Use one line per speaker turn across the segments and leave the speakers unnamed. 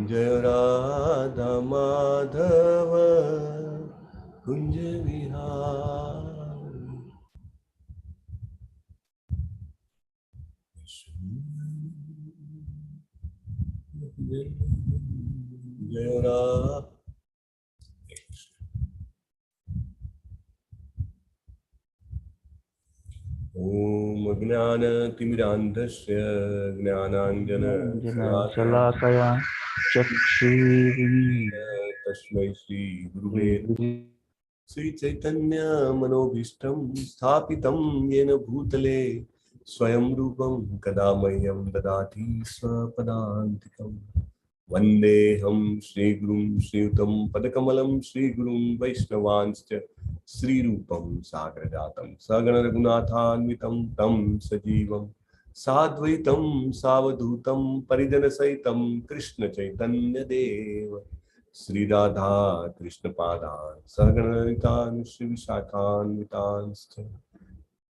जय राधा माधव कुंज विहारी। जय राधा। ओम अज्ञानतिमिरान्धस्य ज्ञानाञ्जनशलाकया तस्मै श्री गुरुवे श्री चैतन्य मनोभीष्टं स्थापितं येन भूतले स्वयं रूपं कदा मह्यं ददाति स्वपदान्तिकम्। वन्देऽहं श्रीगुरुं श्रीयुतं पदकमलं श्रीगुरुं वैष्णवांश्च श्रीरूपं सागरजातं सगण रघुनाथान्वितं तं सजीवं साद्वैतं सावधूतं परिजनसहितं कृष्ण चैतन्य देव श्री राधा कृष्ण पादान् सगणितान् श्री विशाखान्वितांश्च।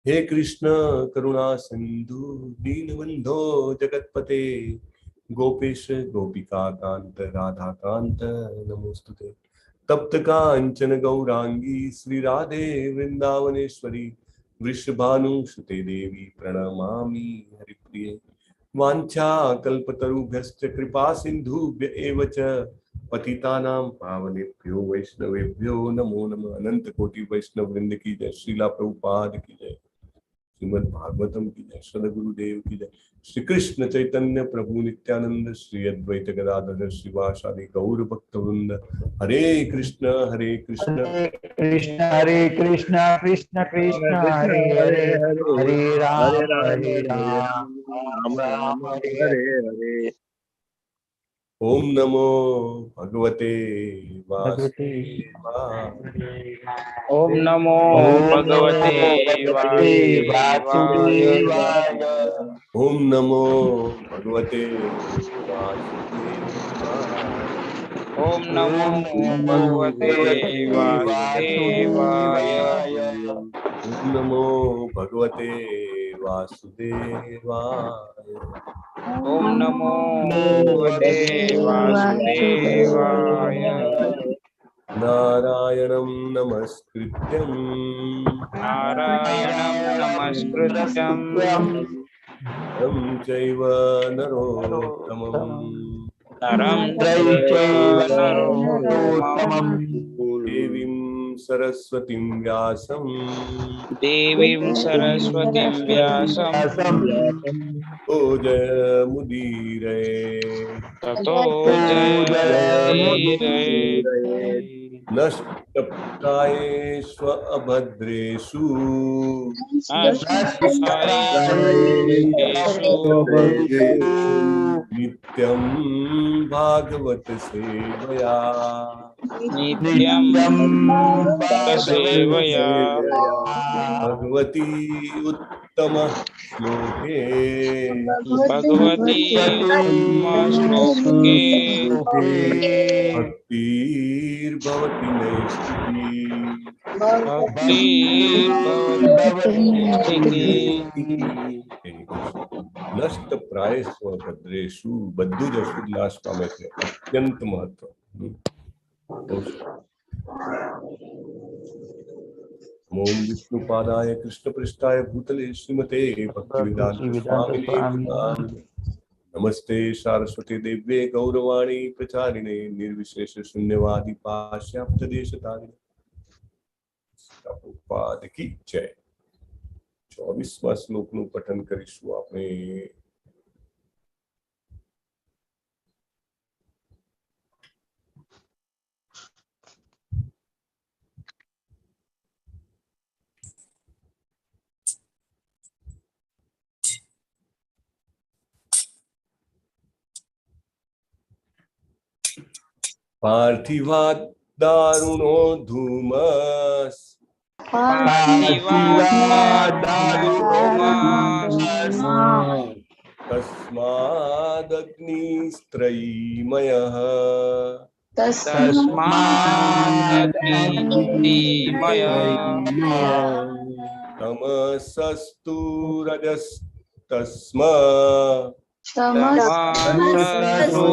हे कृष्ण करुणा सिंधु दीनबंधो जगतपते गोपेश गोपिका कांत राधा कांत नमोस्तुते। तप्त कांचन गौरांगी श्री राधे वृंदावनेश्वरी वृषभानुसुते देवी प्रणमामि हरिप्रिये। वाञ्छा कल्पतरुभ्यश्च कृपा सिन्धुभ्य एव च पतितानां पावनेभ्यो वैष्णवेभ्यो नमो नमः। अनंत कोटि वैष्णव वृंद की जय। श्रीला प्रभुपाद की जय। श्रीमद् भागवतम की जय। सद्गुरुदेव की जय। श्री कृष्ण चैतन्य प्रभु नित्यानंद श्री अद्वैत गदाधर श्रीवासादि गौर भक्त वृंद। हरे कृष्ण कृष्ण
कृष्ण कृष्ण हरे हरे हरे राम राम राम हरे हरे।
ओम नमो भगवते वासुदेवाय।
ओम नमो भगवते वासुदेवाय।
ओम नमो भगवते वासुदेवाय।
ओम नमो भगवते वासुदेवाय।
ओम नमो भगवते वासुदेवाय।
ओम नमो भगवते वासुदेवाय।
नारायणं नमस्कृत्यं
नारायणं नमस्कृत्यं
नरं चैव नरोत्तमं
नरं चैव नरोत्तमं
देवीं सरस्वतीं व्यासं
देवीं सरस्वतीं व्यासं
ततो जयमुदीरये।
ततो जयमुदीरये।
नष्टप्रायेष्व अभद्रेषु
अष्टायेषु
नित्यं भागवत सेवया
नित्यं सेवया
भगवती उत्तम श्लोके
भगवती श्लोके
भक्तिर्भवति नैष्ठिकी।
भक्तिर्भवति नैष्ठिकी।
नष्ट प्रायस्व भद्रेषु बद्धु जसु नाश पामे છે અત્યંત મહત્વ। ओम विष्णुपादाय कृष्णपृष्ठाय भूतले श्रीमते भक्तिवेदांत स्वामिने नमः। नमस्ते सारस्वती देव्ये गौरवाणी प्रचारिणे निर्विशेष शून्यवादी पाश्चात्य देशतारिणे। प्रभुपाद की जय। 24वां શ્લોકનું પઠન કરીશું આપણે। पार्थिवात् दारुणो धूमस् तस्मादग्निस्त्रयीमयः तमसस्तु रजस्तस्मात्
तमसस्तु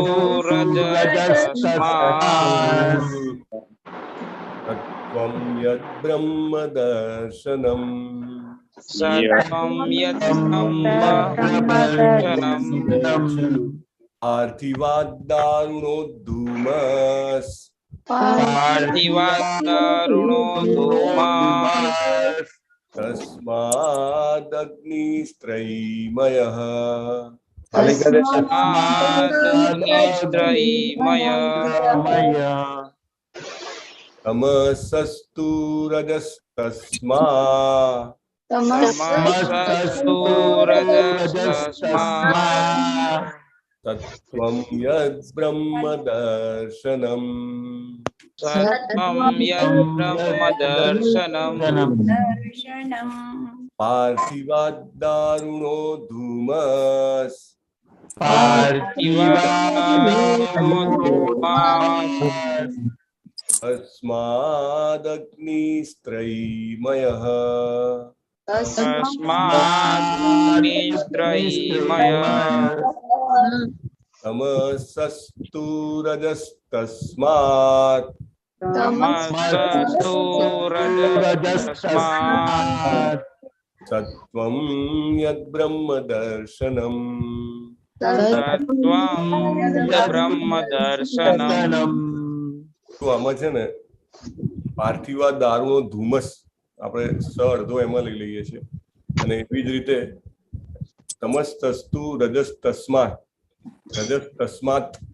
रजस्तस्मात्
सत्त्वं यद्ब्रह्म दर्शनम्
सत्त्वं यद्ब्रह्मदर्शनम्
पार्थिवाद्दारुणोद्धूमस्
पार्थिवात्तरुणो धूमात्
तस्मादग्निस्त्रयीमयः
तस्मादग्निस्त्रयीमयः
तमसस्तु रजस्तस्मात्
तमसस्तु रजस्तस्मात्
सत्त्वं यद्ब्रह्म दर्शनम्
सत्त्वं यद्ब्रह्मदर्शनम्
पार्थिवाद्दारुणो धूमस्
पार्थिवात्तरुणो धूमात्
तस्मादग्निस्त्रयीमयः
तस्मादग्निस्त्रयीमयः
तमसस्तु रजस्तस्मात्
तमसस्तु रजस्तस्मात्
सत्त्वं यद्ब्रह्म दर्शनम्
सत्त्वं ब्रह्मदर्शनम्
તો આમાં છે ને પાર્થિવા દારૂનો ધુમ્મસ આપણે સ અડધો એમાં લઈ લઈએ છીએ અને એવી જ રીતે તમસ્તસ્તુ રજસ તસ્માત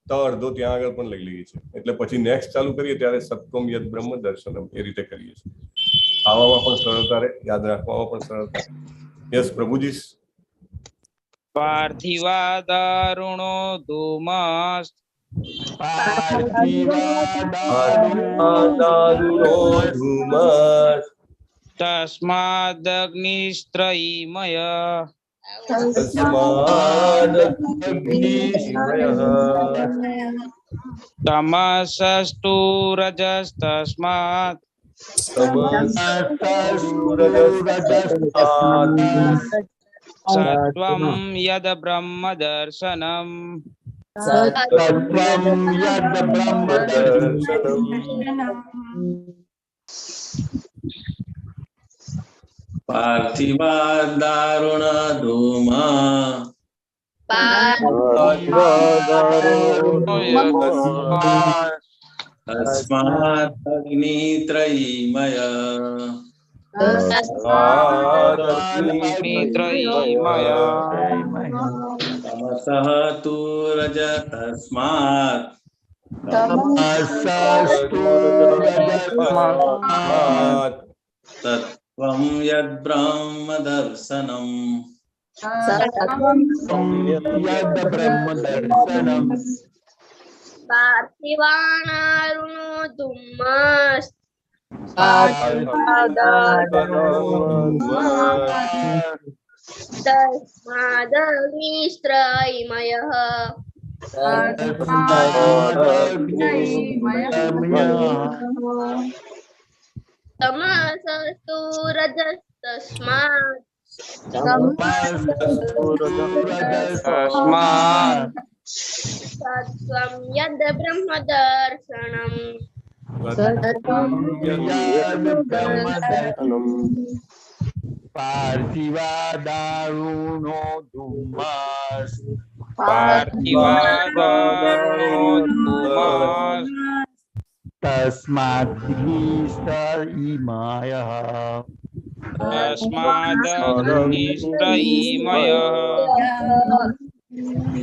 ત અડધો ત્યાં આગળ પણ લઈ લઈએ છીએ એટલે પછી નેક્સ્ટ ચાલુ કરીએ ત્યારે સત્વમ યદ બ્રહ્મ દર્શનમ એ રીતે કરીએ છીએ ખાવામાં પણ સરળતા રહે યાદ રાખવામાં પણ સરળતા યસ પ્રભુજી
પાર્થિવા દારુણો ધૂમસ
દારૂનો ધુમ્મસ
તસ્માદગ્નિસ્ત્રયીમય તમસસ્તુ રજಸ್ತસ્માत् સત્વં યદ બ્રહ્મ દર્શનમ
पार्थिवा दारुण धूमा तस्मात् अग्नित्रयीमय तमसः तु रजतस्मात् तत्त्वं यद्ब्रह्म दर्शनम्
पार्थिवानारुणो धुम्मस् तस्मादग्निस्त्रयीमयः तमसस्तु रजस्तस्मात् सत्त्वं यद् ब्रह्मदर्शनम्
पार्थिवा दारुणो धूमस् तस्मादग्निस्त्रयीमयः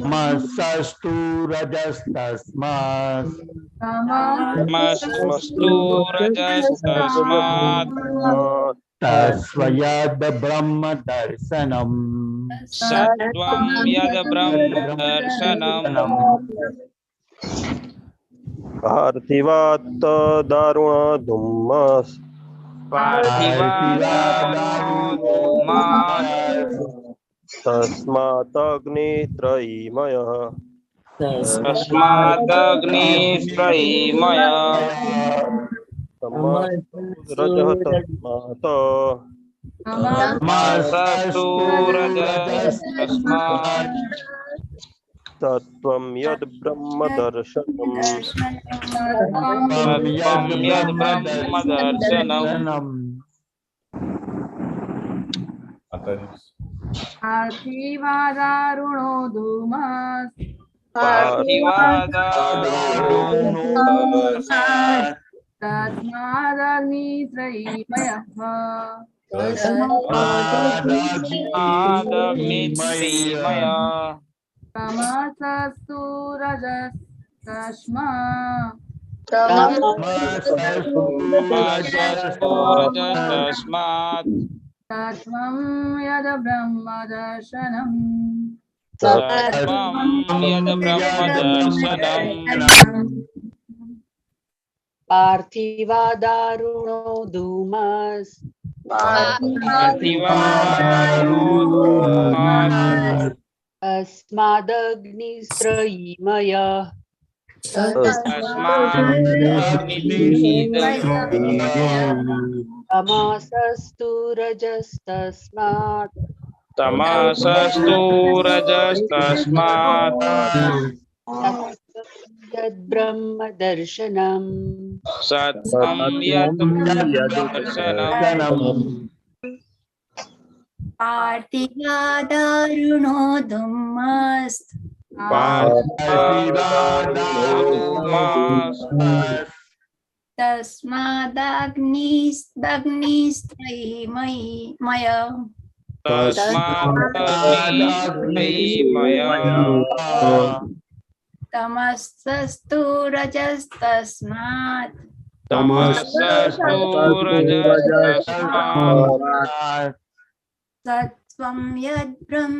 तमसस्तु रजस्तस्मात् तस्वयद् ब्रह्म दर्शनम्
सत्वं यद ब्रह्म दर्शनम्
पार्थिवात्त दारुण धुम्मस् तस्मादग्नित्रयीमयः रजः तस्मात् સત્વમ યદ બ્રહ્મ દર્શનમ
સત્વમ યદ બ્રહ્મ દર્શનમ
માતાજી
પાર્થિવાદારુણો ધૂમસ તસ્માદગ્નિત્રયીમયઃ તમસસ્તુ
તસ્માत्
તત્વં યદ બ્રહ્મ દર્શનમ
પાર્થિવાદારુણો ધૂમસ તસ્માદગ્નિસ્ત્રયીમયઃ તમસસ્તુ રજಸ್ತસ્માत् યદ્બ્રહ્મ દર્શનમ
પાર્થિવાદારુણો ધૂમસ તસ્માદગ્નિસ્ત્રયીમયઃ તમસસ્તુ રજस्तस्मात् સત્વં યદ બ્રહ્મ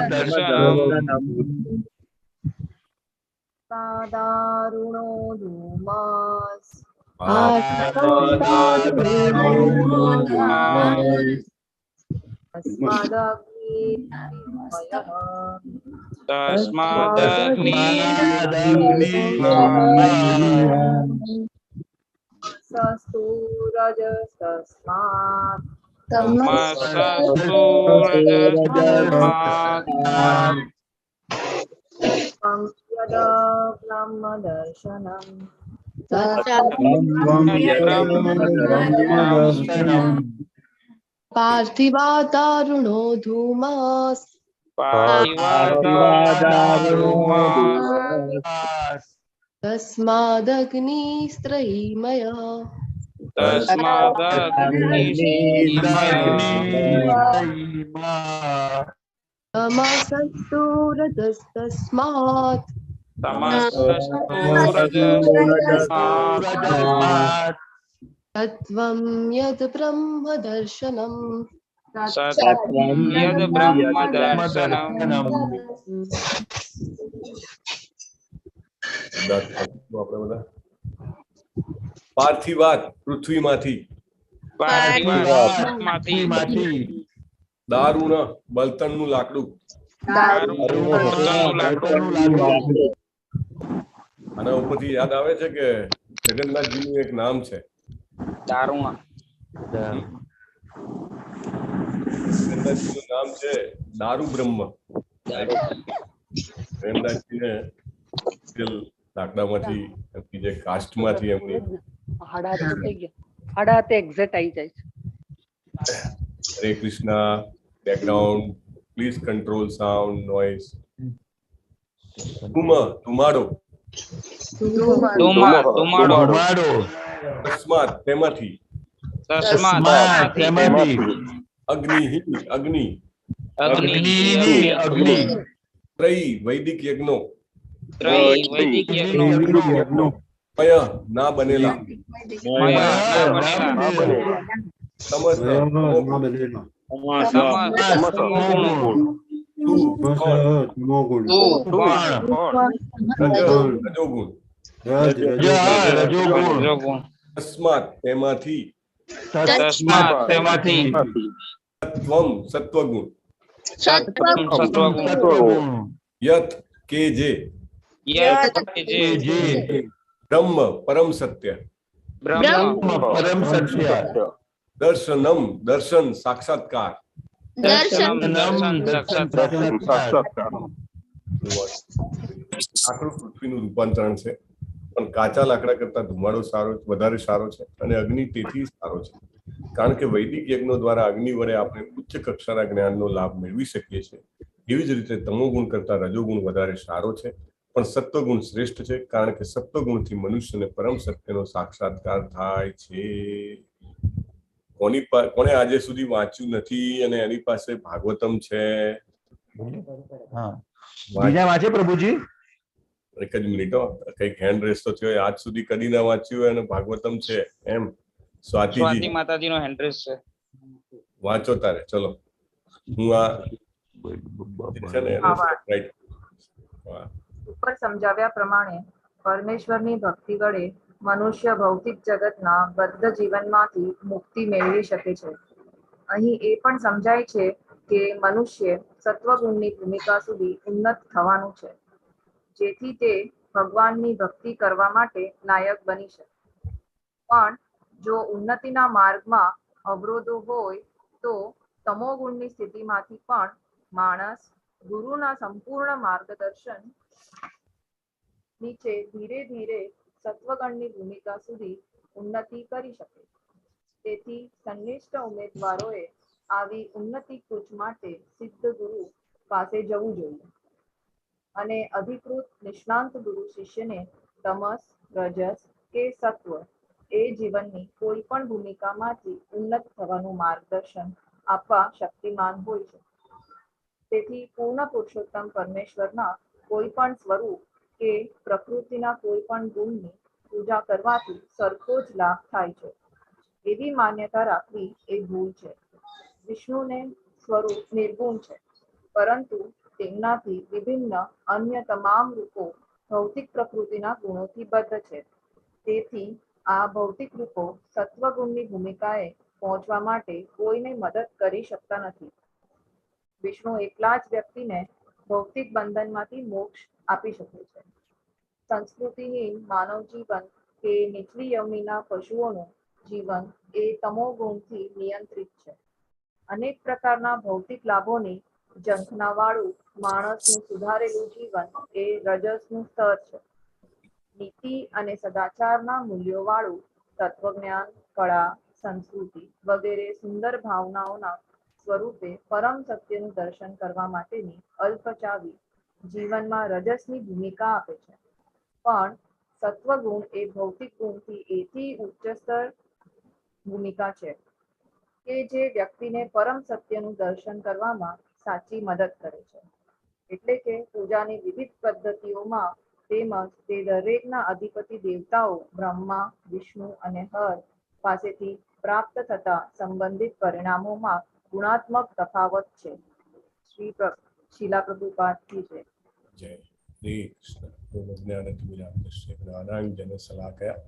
દર્શનમ પાદારુણો ધૂમસ સસ્તુ રજस्तस्मात् યદ બ્રહ્મ દર્શનમ
પાર્થિવાદારુણો ધૂમસ તસ્માદગ્નિસ્ત્રયીમયઃ તમસસ્તુ રજस्तस्मात् તત્વં યદ બ્રહ્મ દર્શનમ
પાર્થિવાત પૃથ્વીમાંથી દારૂણ બળતણનું લાકડું આના ઉપરથી યાદ આવે છે કે જગન્નાથજીનું એક નામ છે જગન્નાથજીનું નામ છે દારૂ બ્રહ્મ. જગન્નાથજીને લાકડામાંથી એમની જે કાસ્ટમાંથી એમની હરે Krishna. Background please control sound noise. ધુમાડો તસ્માત તેમાંથી. અગ્નિ ત્રયી વૈદિક યજ્ઞો. ના બનેલા. તસ્માત તેમાંથી. સત્વગુણ. યત કે જે. બ્રહ્મ પરમ સત્ય. દર્શનમ દર્શન સાક્ષાત્કાર.
દર્શન
દર્શન સાક્ષાત્કારમ.
આખરું પૃથ્વીનું રૂપાંતરણ છે, પણ કાચા લાકડા કરતા ધુમાડો વધારે સારો છે અને અગ્નિ તેથી સારો છે, કારણ કે વૈદિક યજ્ઞો દ્વારા અગ્નિ વડે આપણે ઉચ્ચ કક્ષાના જ્ઞાનનો લાભ મેળવી શકીએ છીએ. એવી જ રીતે તમોગુણ કરતા રજોગુણ વધારે સારો છે, પણ સત્વગુણ શ્રેષ્ઠ છે, કારણ કે સત્વગુણથી મનુષ્યને પરમ સત્યનો સાક્ષાત્કાર થાય છે. કોને આજે સુધી વાંચ્યું નથી અને એની પાસે ભાગવતમ છે?
બીજા વાંચે પ્રભુજી?
એક જ મિનિટ, કઈક હેન્ડ રેસ તો થયો. આજ સુધી કદી ના વાંચ્યું હોય અને ભાગવતમ છે એમ? સ્વાતિ
માતાજીનો હેન્ડ રેસ છે.
વાંચો તારે, ચલો. હું આ છે ને રાઈટ
ઉપર સમજાવ્યા પ્રમાણે પરમેશ્વરની ભક્તિ વડે મનુષ્ય ભૌતિક જગતના બદ્ધ જીવનમાંથી મુક્તિ મેળવી શકે છે. અહીં એ પણ સમજાય છે કે મનુષ્ય સત્વગુણની ભૂમિકા સુધી ઉન્નત થવાનું છે, જેથી તે ભગવાનની ભક્તિ કરવા માટે લાયક બની શકે. પણ જો ઉન્નતિના માર્ગમાં અવરોધો હોય તો તમોગુણની સ્થિતિમાંથી પણ માણસ ગુરુના સંપૂર્ણ માર્ગદર્શન નીચે ધીરે ધીરે સત્વગણની ભૂમિકા સુધી ઉન્નતિ કરી શકે. તેથી સંનિષ્ઠ ઉમેદવારોએ આવી ઉન્નતિ કૂચ માટે સિદ્ધ ગુરુ પાસે જવું જોઈએ અને અધિકૃત નિષ્ણાંત ગુરુ શિષ્યને તમસ, રજસ કે સત્વ એ જીવનની કોઈ પણ ભૂમિકામાંથી ઉન્નત થવાનું માર્ગદર્શન આપવા શક્તિમાન હોય છે. તેથી પૂર્ણ પુરુષોત્તમ પરમેશ્વરના કોઈ પણ સ્વરૂપ કે પ્રકૃતિના કોઈ પણ ગુણની પૂજા કરવાથી સરખો જ લાભ થાય છે, એવી માન્યતા રાખવી એ ભૂલ છે. વિષ્ણુને સ્વરૂપ નિર્ગુણ છે, પરંતુ તેમનાથી વિભિન્ન અન્ય તમામ રૂપો ભૌતિક પ્રકૃતિના ગુણોથી બદ્ધ છે. તેથી આ ભૌતિક રૂપો સત્વગુણની ભૂમિકાએ પહોંચવા માટે કોઈને મદદ કરી શકતા નથી. વિષ્ણુ એકલા જ વ્યક્તિને ભૌતિક બંધનમાંથી મોક્ષ આપી શકે છે. સંસ્કૃતિહીન માનવ જીવન કે નીચલી યમીના પશુઓનું જીવન એ તમોગુણથી નિયંત્રિત છે. અનેક પ્રકારના ભૌતિક લાભોની ઝંખનાવાળું માણસનું સુધારેલું જીવન એ રજસનું સ્તર છે. નીતિ અને સદાચારના મૂલ્યોવાળું તત્વજ્ઞાન, કળા, સંસ્કૃતિ વગેરે સુંદર ભાવનાઓના સ્વરૂપે પરમ સત્યનું દર્શન કરવા માટેની અલ્પચાવી જીવનમાં રજસની ભૂમિકા આપે છે. પણ સત્વગુણ એ ભૌતિક ગુણથી એથી ઉચ્ચ સ્તર ભૂમિકા છે કે જે વ્યક્તિને પરમ સત્યનું દર્શન કરવામાં સાચી મદદ કરે છે. એટલે કે પૂજાની વિવિધ પદ્ધતિઓમાં તેમજ તે દરેકના અધિપતિ દેવતાઓ બ્રહ્મા, વિષ્ણુ અને હર પાસેથી પ્રાપ્ત થતા સંબંધિત પરિણામોમાં ગુણાત્મક તફાવત છે. શીલા પ્રભુપાદ કી જય.
જય શ્રી કૃષ્ણ. જ્ઞાનતિમિરાન્ધસ્ય જ્ઞાનાંજનશલાકયા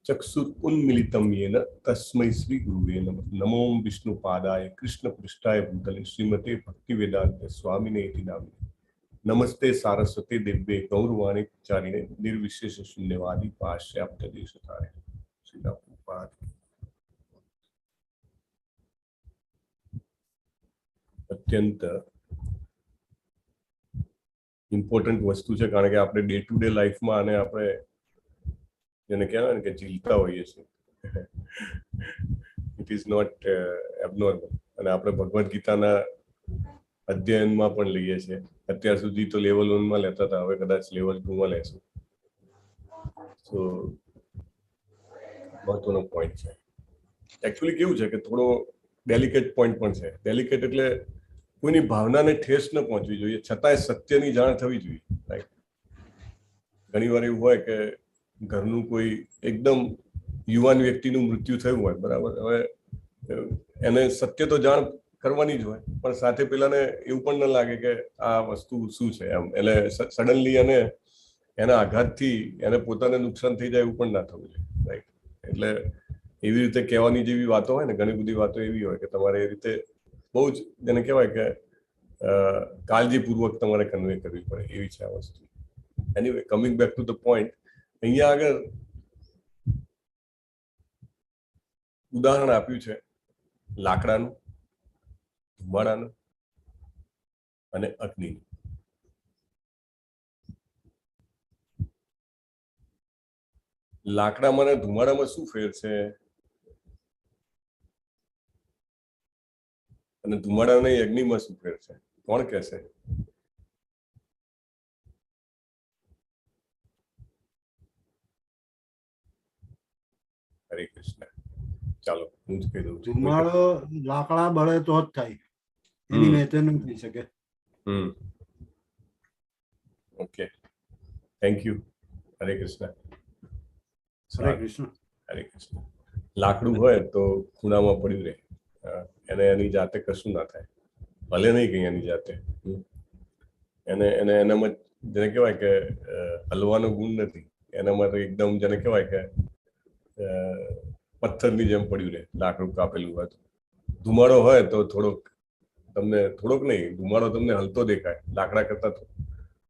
ચક્ષુરુન્મિલિतं येन तस्मै श्री गुरुवे नमः. नमो विष्णुपादाय कृष्णपृष्ठाय भूतले श्रीमते भक्तिवेदांत स्वामिने इति नामिने. नमस्ते सारस्वते दिव्ये गौरवाणी चारिणे निर्विशेष शून्यवादी पाश्चात्य देशतारे. श्रीला प्रभुपाद. અત્યંત ઇમ્પોર્ટન્ટ વસ્તુ છે, કારણ કે આપણે ડે ટુ ડે લાઈફમાં અને આપણે જેને કહેવાય ને કે જીલતા હોઈએ છીએ. It is not abnormal. અને આપણે ભગવદ્ ગીતાના અધ્યયનમાં પણ લઈએ છીએ. અત્યાર સુધી તો લેવલ 1 માં લેતા હતા, હવે કદાચ લેવલ 2 માં લેશું. તો મહત્વનો પોઈન્ટ છે. એકચ્યુઅલી કેવું છે કે થોડો ડેલિકેટ પોઈન્ટ પણ છે. ડેલિકેટ એટલે કોઈની ભાવનાને ઠેસ ન પહોંચવી જોઈએ, છતાંય સત્યની જાણ થવી જોઈએ. રાઈટ. ઘણી વાર એવું હોય કે ઘરનું કોઈ એકદમ યુવાન વ્યક્તિનું મૃત્યુ થયું હોય, બરાબર. હવે એને સત્ય તો જાણ કરવાની જ હોય, પણ સાથે પેલાને એવું પણ ન લાગે કે આ વસ્તુ શું છે એમ. એટલે સડનલી એને એના આઘાતથી એને પોતાને નુકસાન થઈ જાય એવું પણ ના થવું જોઈએ. રાઈટ. એટલે એવી રીતે કહેવાની જેવી વાતો હોય ને, ઘણી બધી વાતો એવી હોય કે તમારે એ રીતે બહુ જ જેને કહેવાય કે કાળજીપૂર્વક તમારે કન્વે કરવી પડે, એવી છે આ વસ્તુ. Anyway, coming back to the point, અહીંયા આગળ ઉદાહરણ આપ્યું છે લાકડાનું, ધુમાડાનો અને અગ્નિ. લાકડામાં અને ધુમાડામાં શું ફેર છે? અને ધુમાડા અને અગ્નિમાં શું ફેર છે? કોણ કહેશે? હરે કૃષ્ણ. ચાલો હું જ કહી દઉં છું.
ધુમાડો લાકડા બળે તો જ થાય, એની મેથડ ન થઈ શકે.
Okay, thank you. હરે કૃષ્ણ.
હરે કૃષ્ણ.
હરે કૃષ્ણ. લાકડું હોય તો ખૂણામાં પડ્યું રહે, એને એની જાતે કશું ના થાય, ભલે નહીં કઈ એની જાતે. એને એને એનામાં જેને કહેવાય કે હલવાનો ગુણ નથી, એનામાં તો એકદમ જેને કહેવાય કે પથ્થરની જેમ પડ્યું રહે લાકડું કાપેલું હોય. તો ધુમાડો હોય તો થોડોક નહીં, ધુમાડો તમને હલતો દેખાય, લાકડા કરતા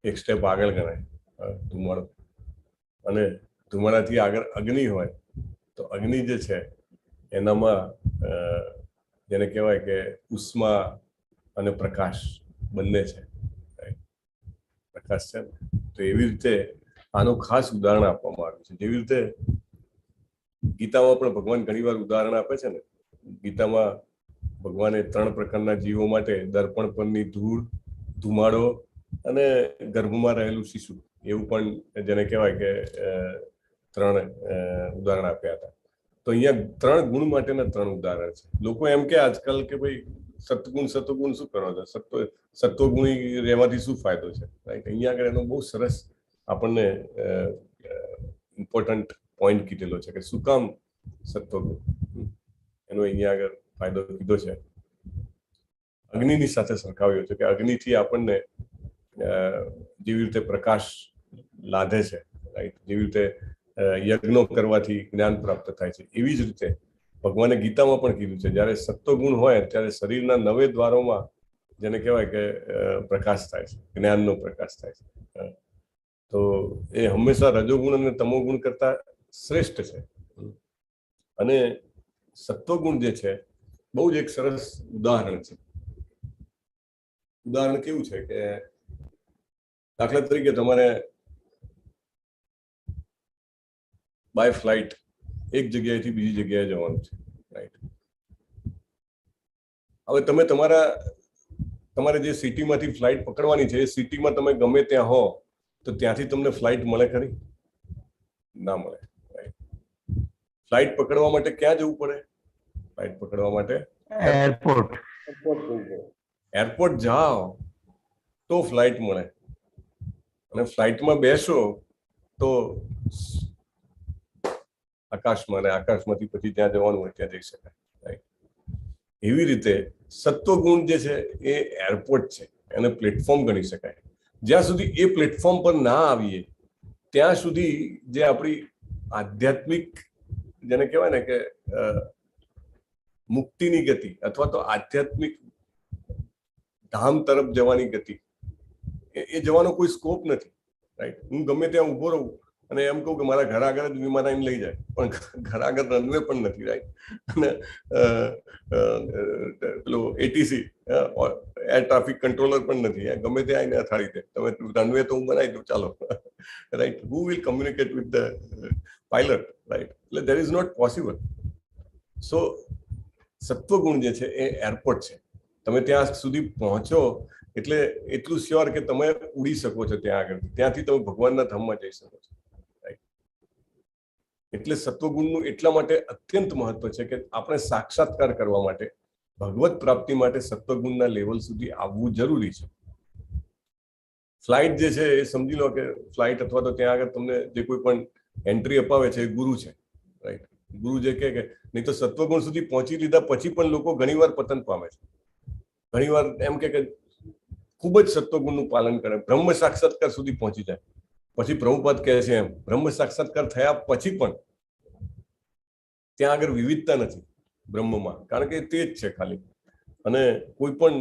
એક સ્ટેપ આગળ ગણાય ધુમાડો. અને ધુમાડાથી આગળ અગ્નિ હોય તો અગ્નિ જે છે એનામાં જેને કહેવાય કે ઉષ્મા અને પ્રકાશ બંને છે. પ્રકાશ છે ને, તો એવી રીતે આનું ખાસ ઉદાહરણ આપવામાં આવ્યું છે. જેવી રીતે ગીતામાં પણ ભગવાન ઘણી વાર ઉદાહરણ આપે છે ને. ગીતામાં ભગવાને 3 પ્રકારના જીવો માટે દર્પણ પરની ધૂળ, ધુમાડો અને ગર્ભમાં રહેલું શિશુ, એવું પણ જેને કહેવાય કે 3 ઉદાહરણ આપ્યા હતા. તો અહીંયા 3 ગુણ માટેના 3 ઉદાહરણ છે. લોકો એમ કે આજકાલ કે ભાઈ સત્વગુણ શું કરો છો, સત્વગુણી રહેવાથી શું ફાયદો છે, રાઈટ? અહીંયા આગળ એનો બહુ સરસ આપણને ઇમ્પોર્ટન્ટ પોઈન્ટ કીધેલો છે કે શું કામ સત્વગુણ, એનો અહીંયા આગળ ફાયદો કીધો છે. અગ્નિની સાથે સરખાવ્યો છે કે અગ્નિથી આપણને જેવી રીતે પ્રકાશ લાધે છે, રાઈટ? જેવી રીતે યજ્ઞો કરવાથી જ્ઞાન પ્રાપ્ત થાય છે, એવી જ રીતે ભગવાને ગીતામાં પણ કીધું છે જ્યારે સત્વગુણ હોય ત્યારે શરીરના 9 દ્વારોમાં જેને કહેવાય કે પ્રકાશ થાય છે, જ્ઞાનનો પ્રકાશ થાય છે. તો એ હંમેશા રજોગુણ અને તમોગુણ કરતા શ્રેષ્ઠ છે. અને સત્વગુણ જે છે બહુ જ એક સરસ ઉદાહરણ છે. ઉદાહરણ કેવું છે કે દાખલા તરીકે તમારે બાય ફ્લાઇટ એક જગ્યાએથી બીજી જગ્યાએ જવાનું છે, રાઈટ? હવે તમે તમારે જે સિટીમાંથી ફ્લાઇટ પકડવાની છે એ સિટીમાં તમે ગમે ત્યાં હો તો ત્યાંથી તમને ફ્લાઇટ મળે ખરી? ના મળે, રાઈટ? ફ્લાઇટ પકડવા માટે ક્યાં જવું પડે? ફ્લાઇટ પકડવા માટે એરપોર્ટ જાઓ તો ફ્લાઇટ મળે, અને ફ્લાઇટમાં બેસો તો આકાશમાં, અને આકાશમાંથી પછી ત્યાં જવાનું હોય ત્યાં જઈ શકાય, રાઈટ? એવી રીતે સત્વગુણ જે છે એ એરપોર્ટ છે, એને પ્લેટફોર્મ ગણી શકાય. જ્યાં સુધી એ પ્લેટફોર્મ પર ના આવીએ ત્યાં સુધી જે આપણી આધ્યાત્મિક જેને કહેવાય ને કે મુક્તિની ગતિ અથવા તો આધ્યાત્મિક ધામ તરફ જવાની ગતિ, એ જવાનો કોઈ સ્કોપ નથી, રાઈટ? હું ગમે ત્યાં ઊભો રહું અને એમ કહું કે મારા ઘર આગળ જ વિમાન આવીને લઈ જાય, પણ ઘર આગળ રનવે પણ નથી, રાઈટ? અને પેલો એટીસી એર ટ્રાફિક કંટ્રોલર પણ નથી, ગમે ત્યાં આવીને અથાડી દે. તમે રનવે તો હું બનાવી દઉં, ચાલો, right? Who will communicate with the pilot, right? એટલે દેટ ઇઝ નોટ પોસિબલ. સો સત્વગુણ જે છે એ એરપોર્ટ છે. તમે ત્યાં સુધી પહોંચો એટલે એટલું શ્યોર કે તમે ઉડી શકો છો ત્યાં આગળ, ત્યાંથી તમે ભગવાનના ધામમાં જઈ શકો છો, રાઈટ? એટલે સત્વગુણનું એટલા માટે અત્યંત મહત્વ છે કે આપણે સાક્ષાત્કાર કરવા માટે, ભગવત પ્રાપ્તિ માટે સત્વગુણના લેવલ સુધી આવવું જરૂરી છે. ફ્લાઇટ જે છે એ સમજી લો કે ફ્લાઇટ અથવા તો ત્યાં આગળ તમને જે કોઈ પણ એન્ટ્રી અપાવે છે એ ગુરુ છે, રાઈટ? ગુરુ જે કે નહીં તો સત્વગુણ સુધી પહોંચી લીધા પછી પણ લોકો ઘણીવાર પતન પામે છે. ઘણીવાર એમ કે ખૂબ જ સત્વગુણનું પાલન કરે, બ્રહ્મ સાક્ષાત્કાર સુધી પહોંચી જાય. પછી પ્રભુપાદ કહે છે એમ બ્રહ્મ સાક્ષાત્કાર થયા પછી પણ ત્યાં આગળ વિવિધતા નથી બ્રહ્મમાં, કારણ કે તે જ છે ખાલી. અને કોઈ પણ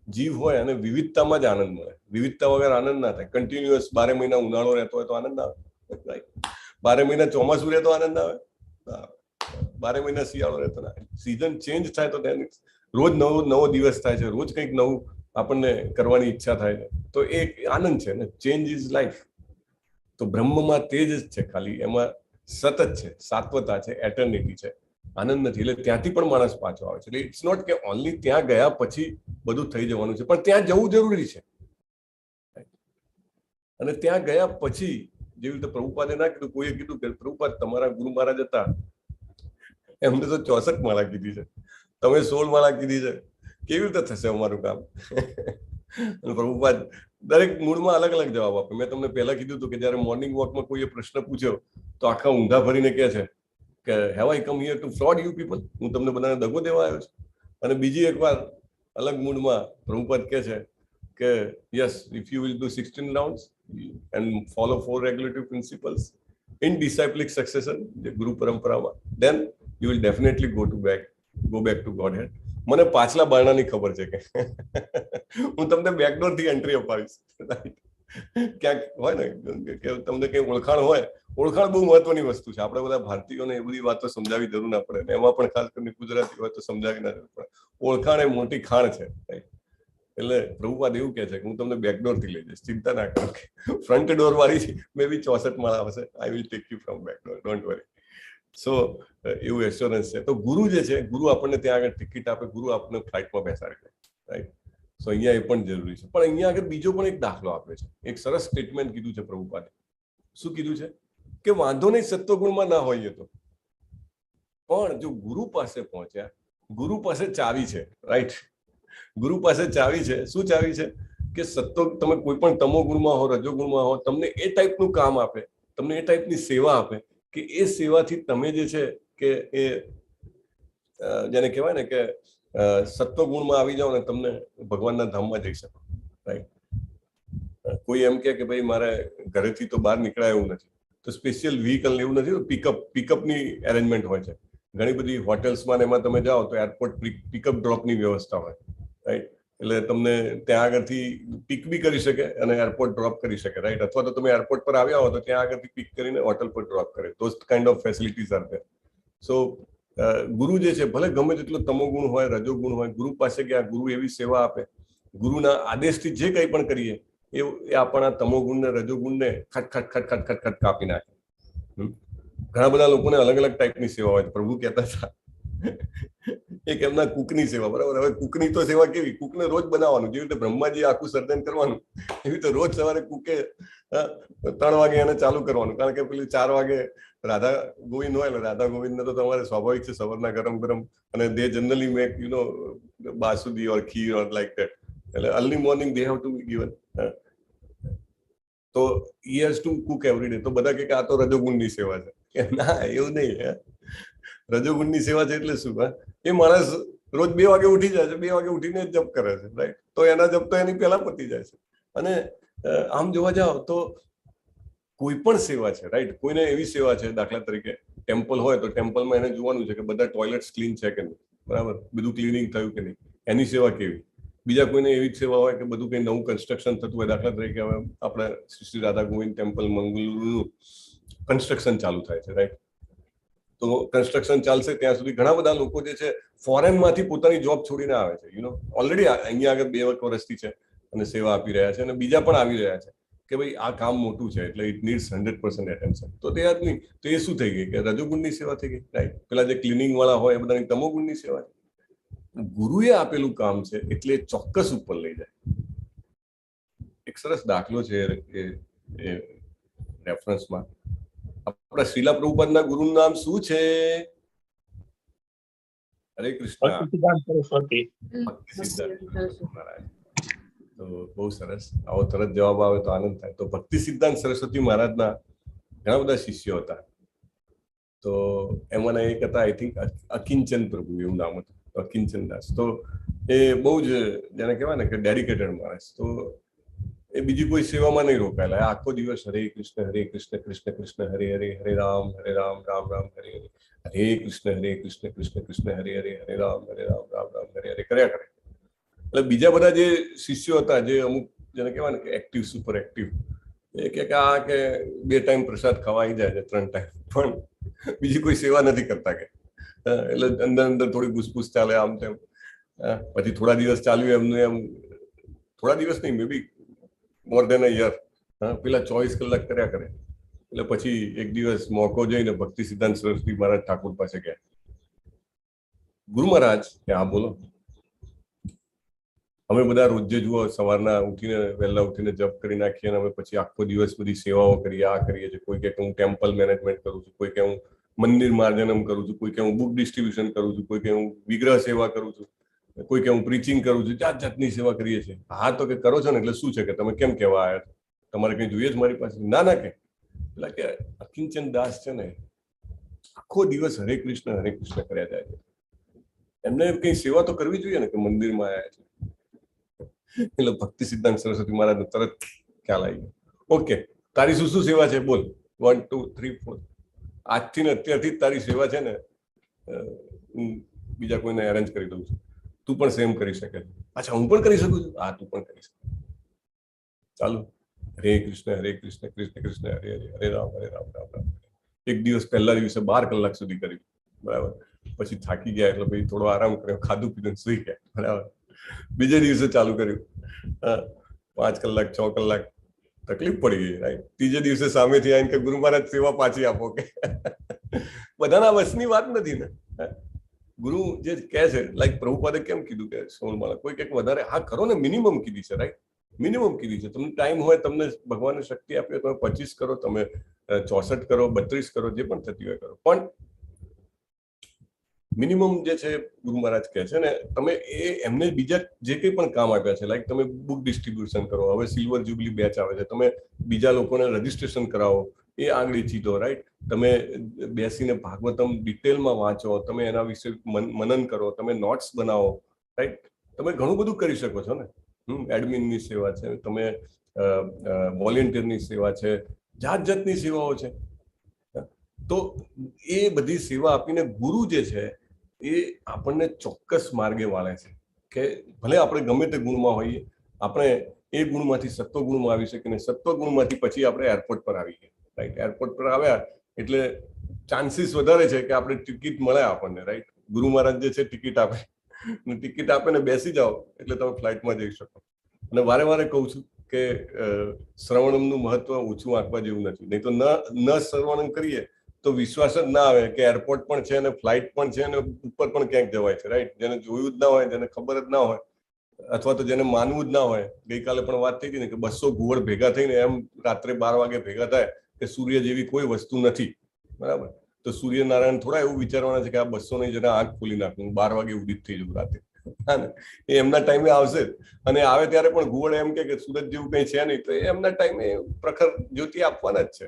જીવ હોય અને વિવિધતામાં જ આનંદ મળે. વિવિધતા વગર આનંદ ના થાય. કન્ટિન્યુઅસ 12 મહિના ઉનાળો રહેતો હોય તો આનંદ ના આવે, રાઈટ? 12 મહિના ચોમાસું રહેતો આનંદ આવે, 12 મહિના શિયાળો રહેતો ના. સિઝન ચેન્જ થાય તો તેની રોજ નવો નવો દિવસ થાય છે, રોજ કંઈક નવું આપણને કરવાની ઈચ્છા થાય છે, તો એ આનંદ છે ને. Change is life. તો બ્રહ્મમાં તેજ જ છે, ખાલી એમાં સતત છે, સાત્વતા છે, એટર્નિટી છે, આનંદ નથી. એટલે ત્યાંથી પણ માણસ પાછો આવે છે. એટલે ઇટ્સ નોટ કે ઓનલી ત્યાં ગયા પછી બધું થઈ જવાનું છે, પણ ત્યાં જવું જરૂરી છે. અને ત્યાં ગયા પછી જેવી રીતે પ્રભુપાદે ના કીધું, કોઈએ કીધું કે પ્રભુપાદ તમારા ગુરુ મહારાજ હતા, એમને તો 64 માળા કીધી છે, તમે 16 માળા કીધી છે, કેવી રીતે થશે અમારું કામ? અને પ્રભુપાદ દરેક મૂળમાં અલગ અલગ જવાબ આપે. મેં તમને પહેલા કીધું હતું કે જયારે મોર્નિંગ વોકમાં કોઈએ પ્રશ્ન પૂછ્યો તો આખા ઊંધા ભરીને કહે છે કે have I come here to fraud you people, હું તમને બધાને દગો દેવા આવ્યો છું. અને બીજી એકવાર અલગ મૂડમાં પ્રભુપાદ કહે છે કે yes, if you will do 16 rounds and follow 4 regulative principles in disciplic succession, the guru પરંપરામાં, then you will definitely go back to Godhead. મને પાછલા બારણાની ખબર છે કે હું તમને બેકડોર થી એન્ટ્રી અપાવીશ. ક્યાંક હોય ને કે તમને કઈ ઓળખાણ હોય, ઓળખાણ બહુ મહત્વની વસ્તુ છે. આપણે બધા ભારતીયોને એ બધી વાતો સમજાવી જરૂર ના પડે, એમાં પણ ખાસ કરીને ગુજરાતી હોય તો સમજાવી ના જરૂર પડે. ઓળખાણ એ મોટી ખાણ છે. એટલે પ્રભુપાદ એવું કહે છે કે હું તમને બેકડોર થી લઈ જઈશ, ચિંતા ના કરો. ફ્રન્ટ ડોર વાળી મે બી 64 માળા હશે, I will take you from backdoor, don't worry. So એવું એશ્યોરન્સ છે. તો ગુરુ જે છે, ગુરુ આપણને ત્યાં આગળ ટિકિટ આપે, ગુરુ આપણને ફ્લાઇટમાં બેસાડી દે, રાઈટ. સો અહીંયા એ પણ જરૂરી છે. પણ અહીંયા આગળ બીજો પણ એક દાખલો આપે છે. એક સરસ સ્ટેટમેન્ટ કીધું છે પ્રભુપાદે. શું કીધું છે કે વાંધો નહીં સત્વગુણમાં ના હોઈએ તો, પણ જો ગુરુ પાસે પહોંચ્યા, ગુરુ પાસે ચાવી છે, રાઈટ. ગુરુ પાસે ચાવી છે. શું ચાવી છે? કે સત્વ, તમે કોઈ પણ તમો ગુણમાં હો, રજો ગુણમાં હો, તમને એ ટાઈપનું કામ આપે, તમને એ ટાઈપની સેવા આપે કે એ સેવાથી તમે જે છે કે એ જેને કહેવાય ને કે સત્વ ગુણમાં આવી જાઓ ને તમને ભગવાનના ધામમાં જઈ શકો, રાઈટ. કોઈ એમ કે ભાઈ મારે ઘરેથી તો બહાર નીકળાય એવું નથી, તો સ્પેશિયલ વ્હીકલ એવું નથી, પિકઅપની એરેન્જમેન્ટ હોય છે. ઘણી બધી હોટેલ્સમાં એમાં તમે જાઓ તો એરપોર્ટ પિકઅપ ડ્રોપની વ્યવસ્થા હોય, રાઈટ. એટલે તમને ત્યાં આગળથી પિક બી કરી શકે અને એરપોર્ટ ડ્રોપ કરી શકે, રાઈટ. અથવા તો તમે એરપોર્ટ પર આવ્યા હો તો ત્યાં આગળથી પિક કરીને હોટલ પર ડ્રોપ કરે. Those kind of facilities are there. So ગુરુ જે છે, ભલે ગમે તેટલો તમો ગુણ હોય, રજો ગુણ હોય, ગુરુ પાસે ગયા, ગુરુ એવી સેવા આપે, ગુરુના આદેશથી જે કંઈ પણ કરીએ એ આપણા તમો ગુણને, રજો ગુણને ખટ કાપી નાખે. ઘણા બધા લોકોને અલગ અલગ ટાઈપની સેવા હોય. પ્રભુ કહેતા હતા એક એમના કુકની સેવા, બરાબર. હવે કુકની તો સેવા કેવી, કુકને રોજ બનાવવાનું, જેવી રીતે બ્રહ્માજી આખું સર્જન કરવાનું, એવી રીતે રોજ સવારે કુકે 3 વાગે એને ચાલુ કરવાનું. કારણ કે પેલી 4 વાગે રાધા ગોવિંદ હોય, એટલે રાધા ગોવિંદને તો તમારે સ્વાભાવિક છે સવારના ગરમ ગરમ, અને they generally make basundi or kheer or like that. એટલે early morning they have to be given. તો he has to cook every day. તો બધા કે આ તો રજોગુણની સેવા છે. ના, એવું નહીં. રજોગુણની સેવા છે એટલે શું? એ માણસ રોજ 2 વાગે ઉઠી જાય છે, 2 વાગે ઉઠીને જપ કરે છે, રાઈટ. તો એના જપ તો એની પહેલા પતી જાય છે. અને આમ જોવા જાવ તો કોઈ પણ સેવા છે, રાઈટ. કોઈને એવી સેવા છે, દાખલા તરીકે ટેમ્પલ હોય તો ટેમ્પલમાં એને જોવાનું છે કે બધા ટોયલેટ્સ ક્લીન છે કે નહીં, બરાબર, બધું ક્લિનિંગ થયું કે નહીં, એની સેવા કેવી. બીજા કોઈને એવી સેવા હોય કે બધું કંઈ નવું કન્સ્ટ્રક્શન થતું હોય. દાખલા તરીકે હવે આપણે શ્રી રાધા ગોવિંદ ટેમ્પલ મંગલુરુનું કન્સ્ટ્રક્શન ચાલુ થાય છે, રાઈટ. તો કન્સ્ટ્રક્શન ચાલશે ત્યાં સુધી ઘણા બધા લોકો જે છે ફોરેનમાંથી પોતાની જોબ છોડીને આવે છે. ઓલરેડી અહીંયા આગળ 2 વર્ષથી છે અને સેવા આપી રહ્યા છે, અને બીજા પણ આવી રહ્યા છે કે ભાઈ આ કામ મોટું છે એટલે ઇટ નીડ્સ 100% એટેન્શન. તો તે જ નહીં, તો એ શું થઈ ગઈ કે રજોગુણની સેવા થઈ ગઈ, રાઈટ. પેલા જે ક્લિનિંગ વાળા હોય એ બધાની તમોગુણની સેવા છે. ગુરુએ આપેલું કામ છે એટલે ચોક્કસ ઉપર લઈ જાય. એક સરસ દાખલો છે એ રેફરન્સમાં. આપણા શ્રીલા પ્રભુપાદના ગુરુનું નામ શું છે? હરે કૃષ્ણ. ભક્તિ સિદ્ધાંત મહારાજ. તો બહુ સરસ. આવો તરત જવાબ આવે તો આનંદ થાય. તો ભક્તિ સિદ્ધાંત સરસ્વતી મહારાજના ઘણા બધા શિષ્યો હતા. તો એમાંના એક હતા, આઈ થિંક અકિંચન પ્રભુ એવું નામ હતું, અકિંચન દાસ. તો એ બહુ જ જેને કહેવાય ને કે ડેડિકેટેડ માણસ. તો એ બીજી કોઈ સેવામાં નહીં રોકાયેલા. આખો દિવસ હરે કૃષ્ણ કૃષ્ણ કૃષ્ણ હરે હરે, હરે રામ રામ રામ હરે હરે, હરે કૃષ્ણ કૃષ્ણ કૃષ્ણ હરે હરે, હરે રામ રામ રામ હરે હરે કર્યા કરે. એટલે બીજા બધા જે શિષ્યો હતા, જે અમુક જેને કહેવાય ને કે એક્ટિવ, સુપર એક્ટિવ, એ કે આ કે 2 ટાઈમ પ્રસાદ ખવાઈ જાય છે, 3 ટાઈમ, પણ બીજી કોઈ સેવા નથી કરતા કે. એટલે અંદર અંદર થોડી ઘૂસપૂસ ચાલે આમ તેમ. પછી થોડા દિવસ ચાલ્યું એમનું એમ, થોડા દિવસ નહીં, મે બી મોર દેન અ યર, પેલા 24 કલાક કર્યા કરે. એટલે પછી એક દિવસ મોકો જોઈને ભક્તિ સિદ્ધાંત સરસ્વતી મહારાજ ઠાકોર પાસે ગયા. ગુરુ મહારાજ કે હા બોલો. અમે બધા રોજે જુઓ સવારના ઉઠીને વહેલા ઉઠીને જપ કરી નાખીએ અને અમે પછી આખો દિવસ બધી સેવાઓ કરીએ, આ કરીએ છીએ. કોઈ કે હું ટેમ્પલ મેનેજમેન્ટ કરું છું, કોઈ કે હું મંદિર માર્જનમ કરું છું, કોઈ કે હું બુક ડિસ્ટ્રીબ્યુશન કરું છું, કોઈ કે હું વિગ્રહ સેવા કરું છું, કોઈ કે હું પ્રીચિંગ કરું છું, જાત જાતની સેવા કરીએ છીએ. હા તો કે કરો છો ને એટલે શું છે કે તમે કેમ કહેવા આવ્યા છો, તમારે કઈ જોઈએ છે મારી પાસે? ના ના કે એટલે કે અકિંચન દાસ છે ને આખો દિવસ હરે કૃષ્ણ કર્યા જાય છે, એમને કઈ સેવા તો કરવી જોઈએ ને કે મંદિરમાં આવ્યા છે. એટલે ભક્તિ સિદ્ધાંત સરસ્વતી મહારાજ તરત ખ્યાલ આવી ગયો. ઓકે, તારી શું શું સેવા છે બોલ, 1 2 3 4. આજથી ને અત્યારથી જ તારી સેવા છે ને હું બીજા કોઈને અરેન્જ કરી દઉં છું, તું પણ સેમ કરી શકે. અચ્છા હું પણ કરી શકું છું? હા તું પણ કરી શકે. ચાલો, હરે કૃષ્ણ કૃષ્ણ કૃષ્ણ હરે હરે, હરે રામ રામ રામ. એક દિવસ પહેલા દિવસે 12 કલાક સુધી કર્યું, બરાબર. પછી થાકી ગયા એટલે પછી થોડો આરામ કર્યો, ખાધું પીધું સુઈ ગયા, બરાબર. બીજે દિવસે ચાલુ કર્યું, 5 કલાક 6 કલાક, તકલીફ પડી ગઈ, રાઈટ. ત્રીજે દિવસે સામેથી આવીને કે ગુરુ મહારાજ સેવા પાછી આપો કે બધાના વશની વાત નથી ને. ગુરુ જે કહે છે, લાઈક પ્રભુપાદે કેમ કીધું કે સોળમાળા કોઈ કંઈક વધારે હા કરો ને, મિનિમમ કીધી છે, રાઈટ. મિનિમમ કીધી છે. તમને ટાઈમ હોય, તમને ભગવાને શક્તિ આપી, તમે 25 કરો, તમે 64 કરો, 32 કરો, જે પણ થતી હોય કરો, પણ મિનિમમ જે છે ગુરુ મહારાજ કહે છે ને, તમે એમને બીજા જે કંઈ પણ કામ આપ્યા છે, લાઈક તમે બુક ડિસ્ટ્રીબ્યુશન કરો, હવે સિલ્વર જ્યુબિલી બેચ આવે છે, તમે બીજા લોકોને રજીસ્ટ્રેશન કરાવો, એ આગળ ચીજો, રાઈટ. તમે બેસીને ભાગવતમ ડિટેલમાં વાંચો, તમે એના વિશે મનન કરો, તમે નોટ્સ બનાવો, રાઈટ. તમે ઘણું બધું કરી શકો છો ને. એડમિનની સેવા છે, તમે વોલેન્ટિયરની સેવા છે, જાત જાતની સેવાઓ છે. તો એ બધી સેવા આપીને ગુરુ જે છે એ આપણને ચોક્કસ માર્ગે વાળે છે કે ભલે આપણે ગમે તે ગુણમાં હોઈએ, આપણે એ ગુણમાંથી સત્વ ગુણમાં આવી શકીએ ને સત્વ ગુણમાંથી પછી આપણે એરપોર્ટ પર આવી ગયા, રાઈટ. એરપોર્ટ પર આવ્યા એટલે ચાન્સીસ વધારે છે કે આપણે ટિકિટ મળે આપણને, રાઈટ. ગુરુ મહારાજ જે છે ટિકિટ આપે, ટિકિટ આપે ને બેસી જાઓ એટલે તમે ફ્લાઇટમાં જઈ શકો. અને વારે વારે કહું છું કે શ્રવણમનું મહત્વ ઓછું આંકવા જેવું નથી. નહીં તો ન શ્રવણ કરીએ તો વિશ્વાસ જ ના આવે કે એરપોર્ટ પણ છે અને ફ્લાઇટ પણ છે અને ઉપર પણ ક્યાંક જવાય છે, રાઈટ. જેને જોયું જ ના હોય, જેને ખબર જ ના હોય, અથવા તો જેને માનવું જ ના હોય. ગઈકાલે પણ વાત થઈ હતી ને કે 200 ઘુવડ ભેગા થઈને એમ રાત્રે 12 વાગે ભેગા થાય કે સૂર્ય જેવી કોઈ વસ્તુ નથી, બરાબર. તો સૂર્યનારાયણ થોડા એવું વિચારવાના છે કે આ 200 ની જરા આંખ ખોલી નાખું, 12 વાગે ઉદિત થઈ જવું રાતે. હા ને, એ એમના ટાઈમે આવશે અને આવે ત્યારે પણ ઘુવડ એમ કે સુરત જેવું કઈ છે નહીં, તો એ એમના ટાઈમે પ્રખર જ્યોતિ આપવાના જ છે.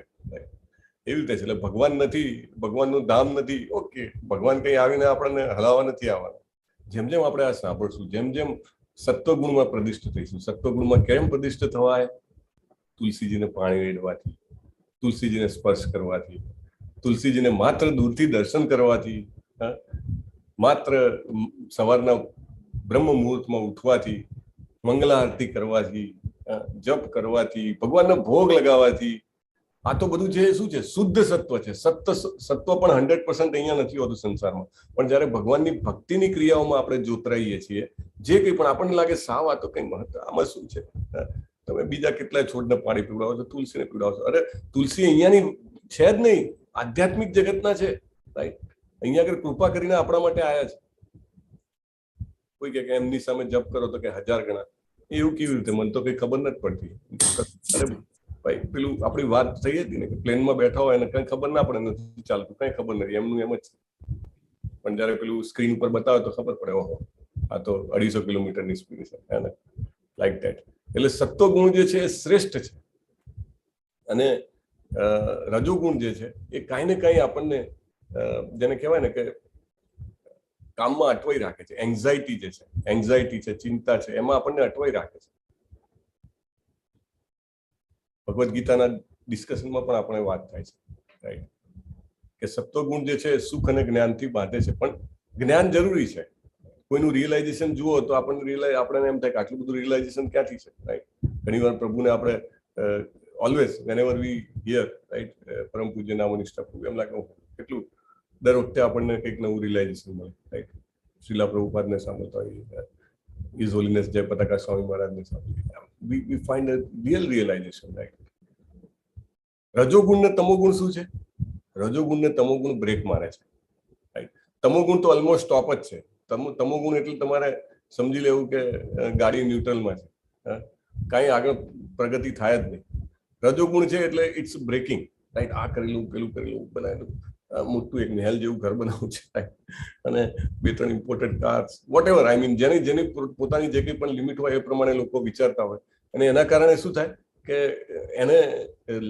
એવી રીતે છે. એટલે ભગવાન નથી, ભગવાનનું ધામ નથી, ઓકે. ભગવાન કઈ આવીને આપણને હલાવવા નથી આવવાના. જેમ જેમ આપણે આ સાંભળશું, જેમ જેમ સત્વગુણમાં પ્રતિષ્ઠિત થઈશું. સત્વગુણમાં કેમ પ્રતિષ્ઠિત થવાય? તુલસીજીને પાણી રેડવાથી, તુલસીજીને સ્પર્શ કરવાથી, તુલસીજીને માત્ર દૂરથી દર્શન કરવાથી, માત્ર સવારના બ્રહ્મ મુહૂર્તમાં ઉઠવાથી, મંગલા આરતી કરવાથી, જપ કરવાથી, ભગવાનનો ભોગ લગાવવાથી, આ તો બધું છે શું છે? શુદ્ધ સત્વ છે. સત્વ પણ 100% અહીંયા નથી હોતું સંસારમાં, પણ જયારે ભગવાનની ભક્તિની ક્રિયાઓમાં આપણે જોતરાઈએ છીએ, જે કંઈ પણ આપણને લાગે સાવ આ તો કઈ મહત્વ, આમાં શું છે? તમે બીજા કેટલાય છોડને પાણી પીવડાવો છો, તુલસીને પીવડાવો છો. અરે તુલસી અહીંયાની છે જ નહીં, આધ્યાત્મિક જગતના છે, રાઈટ. અહીંયા આગળ કૃપા કરીને આપણા માટે આયા છે. કોઈ કે એમની સામે જપ કરો તો કે 1000 ગણા, એવું કેવી રીતે? મને તો કઈ ખબર નથી પડતી. અરે ભાઈ, પેલું આપણી વાત થઈ હતી ને કે પ્લેનમાં બેઠા હોય અને કઈ ખબર ના પડે, નથી ચાલતું, કઈ ખબર નથી, એમનું એમ જ. પણ જયારે પેલું સ્ક્રીન પર બતાવે તો ખબર પડે, ઓહો આ તો 250 કિલોમીટરની સ્પીડ છે, હે ને, લાઈક ધેટ. એટલે સત્વગુણ જે છે એ શ્રેષ્ઠ છે અને રજોગુણ જે છે એ કાંઈ ને કાંઈ આપણને જેને કહેવાય ને કે કામમાં અટવાઈ રાખે છે. એન્ઝાયટી જે છે, એન્ઝાયટી છે, ચિંતા છે, એમાં આપણને અટવાઈ રાખે છે. ભગવદ્ ગીતાના ડિસ્કશનમાં પણ આપણે વાત થાય છે, રાઈટ, કે સત્વગુણ જે છે સુખ અને જ્ઞાનથી બાંધે છે. પણ જ્ઞાન જરૂરી છે. કોઈનું રિયલાઇઝેશન જુઓ તો આપણને એમ થાય કે આટલું બધું રિયલાઇઝેશન ક્યાંથી છે, રાઈટ. ઘણીવાર પ્રભુને આપણે always whenever we hear, right, પરમ પૂજ્ય નામોનિષ્ઠા પ્રભુ, એમ લાગે કેટલું દર વખતે આપણને કંઈક નવું રિયલાઇઝેશન મળે, રાઈટ. શ્રીલા પ્રભુપાદને સાંભળતા હોઈએ, હિઝ હોલીનેસ જય પતાકા સ્વામી મહારાજને સાંભળીએ, we find a real realization, right? રજોગુણ ને તમોગુણ શું છે? રજોગુણ ને તમોગુણ બ્રેક મારે છે, રાઈટ? તમોગુણ તો ઓલમોસ્ટ સ્ટોપ જ છે. તમોગુણ એટલે તમારે સમજી લેવું કે ગાડી ન્યુટ્રલમાં છે, કાંઈ આગળ પ્રગતિ થાય જ નહીં. રજોગુણ છે એટલે ઇટ્સ બ્રેકિંગ, રાઈટ? આ કરી લઉં, પેલું કરી લઉં, બનાવેલું મોટું એક મહેલ જેવું ઘર બનાવવું છે, રાઈટ? અને 2-3 important cars, whatever, I mean જેની પોતાની જે કંઈ પણ લિમિટ હોય એ પ્રમાણે લોકો વિચારતા હોય, અને એના કારણે શું થાય કે એને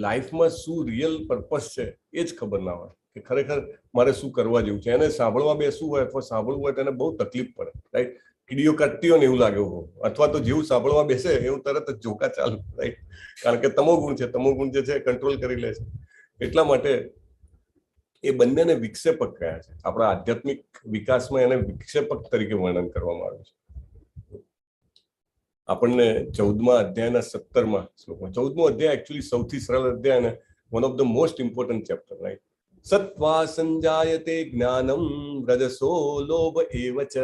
લાઈફમાં શું રિયલ પર્પસ છે એ જ ખબર ના હોય કે ખરેખર મારે શું કરવા જેવું છે. એને સાંભળવા બેસવું હોય અથવા સાંભળવું હોય તો એને બહુ તકલીફ પડે, રાઈટ? કીડીઓ કાઢતી હોય ને એવું લાગે હોય, અથવા તો જેવું સાંભળવા બેસે એવું તરત જ ઝોકા ચાલુ, રાઈટ? કારણ કે તમોગુણ છે, તમોગુણ જે છે કંટ્રોલ કરી લે છે. એટલા માટે એ બંનેને વિક્ષેપક કહ્યા છે. આપણા આધ્યાત્મિક વિકાસમાં એને વિક્ષેપક તરીકે વર્ણન કરવામાં આવ્યું છે. આપણને 14મા અધ્યાયના 17મા શ્લોકમાં, 14મો અધ્યાય એકચ્યુઅલી સૌથી સરળ અધ્યાય અને one of the most important chapter, right? સત્વા સંજાયતે જ્ઞાનમ રજસો લોભ એવચ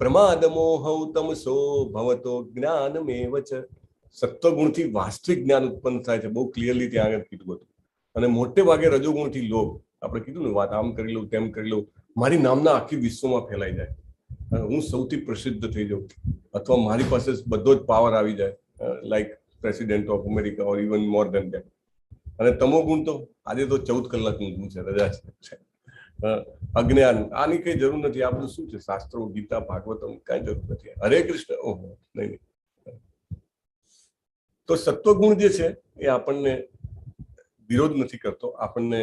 પ્રમાદ મોહૌ તમસો ભવતો જ્ઞાનમેવ ચ. સત્વગુણથી વાસ્તવિક જ્ઞાન ઉત્પન્ન થાય છે, બહુ ક્લિયરલી ત્યાં આગળ કીધું હતું. અને મોટે ભાગે રજોગુણથી લોભ, આપણે કીધું ને વાત, આમ કરી લઉં, તેમ કરી લઉં, મારી નામના આખી વિશ્વમાં ફેલાઈ જાય, હું સૌથી પ્રસિદ્ધ થઈ જાઉં, અથવા મારી પાસે બધો જ પાવર આવી જાય, like president of America or even more than that. અને તમોગુણ તો આજે તો 14 કલાક ઊંઘવું છે, રજા છે, અજ્ઞાન, આની કઈ જરૂર નથી. આ બધું શું છે? શાસ્ત્રો, ગીતા, ભાગવતમ, કાંઈ જરૂર નથી. હરે કૃષ્ણ, ઓહો, નહીં. તો સત્વગુણ જે છે એ આપણને વિરોધ નથી કરતો, આપણને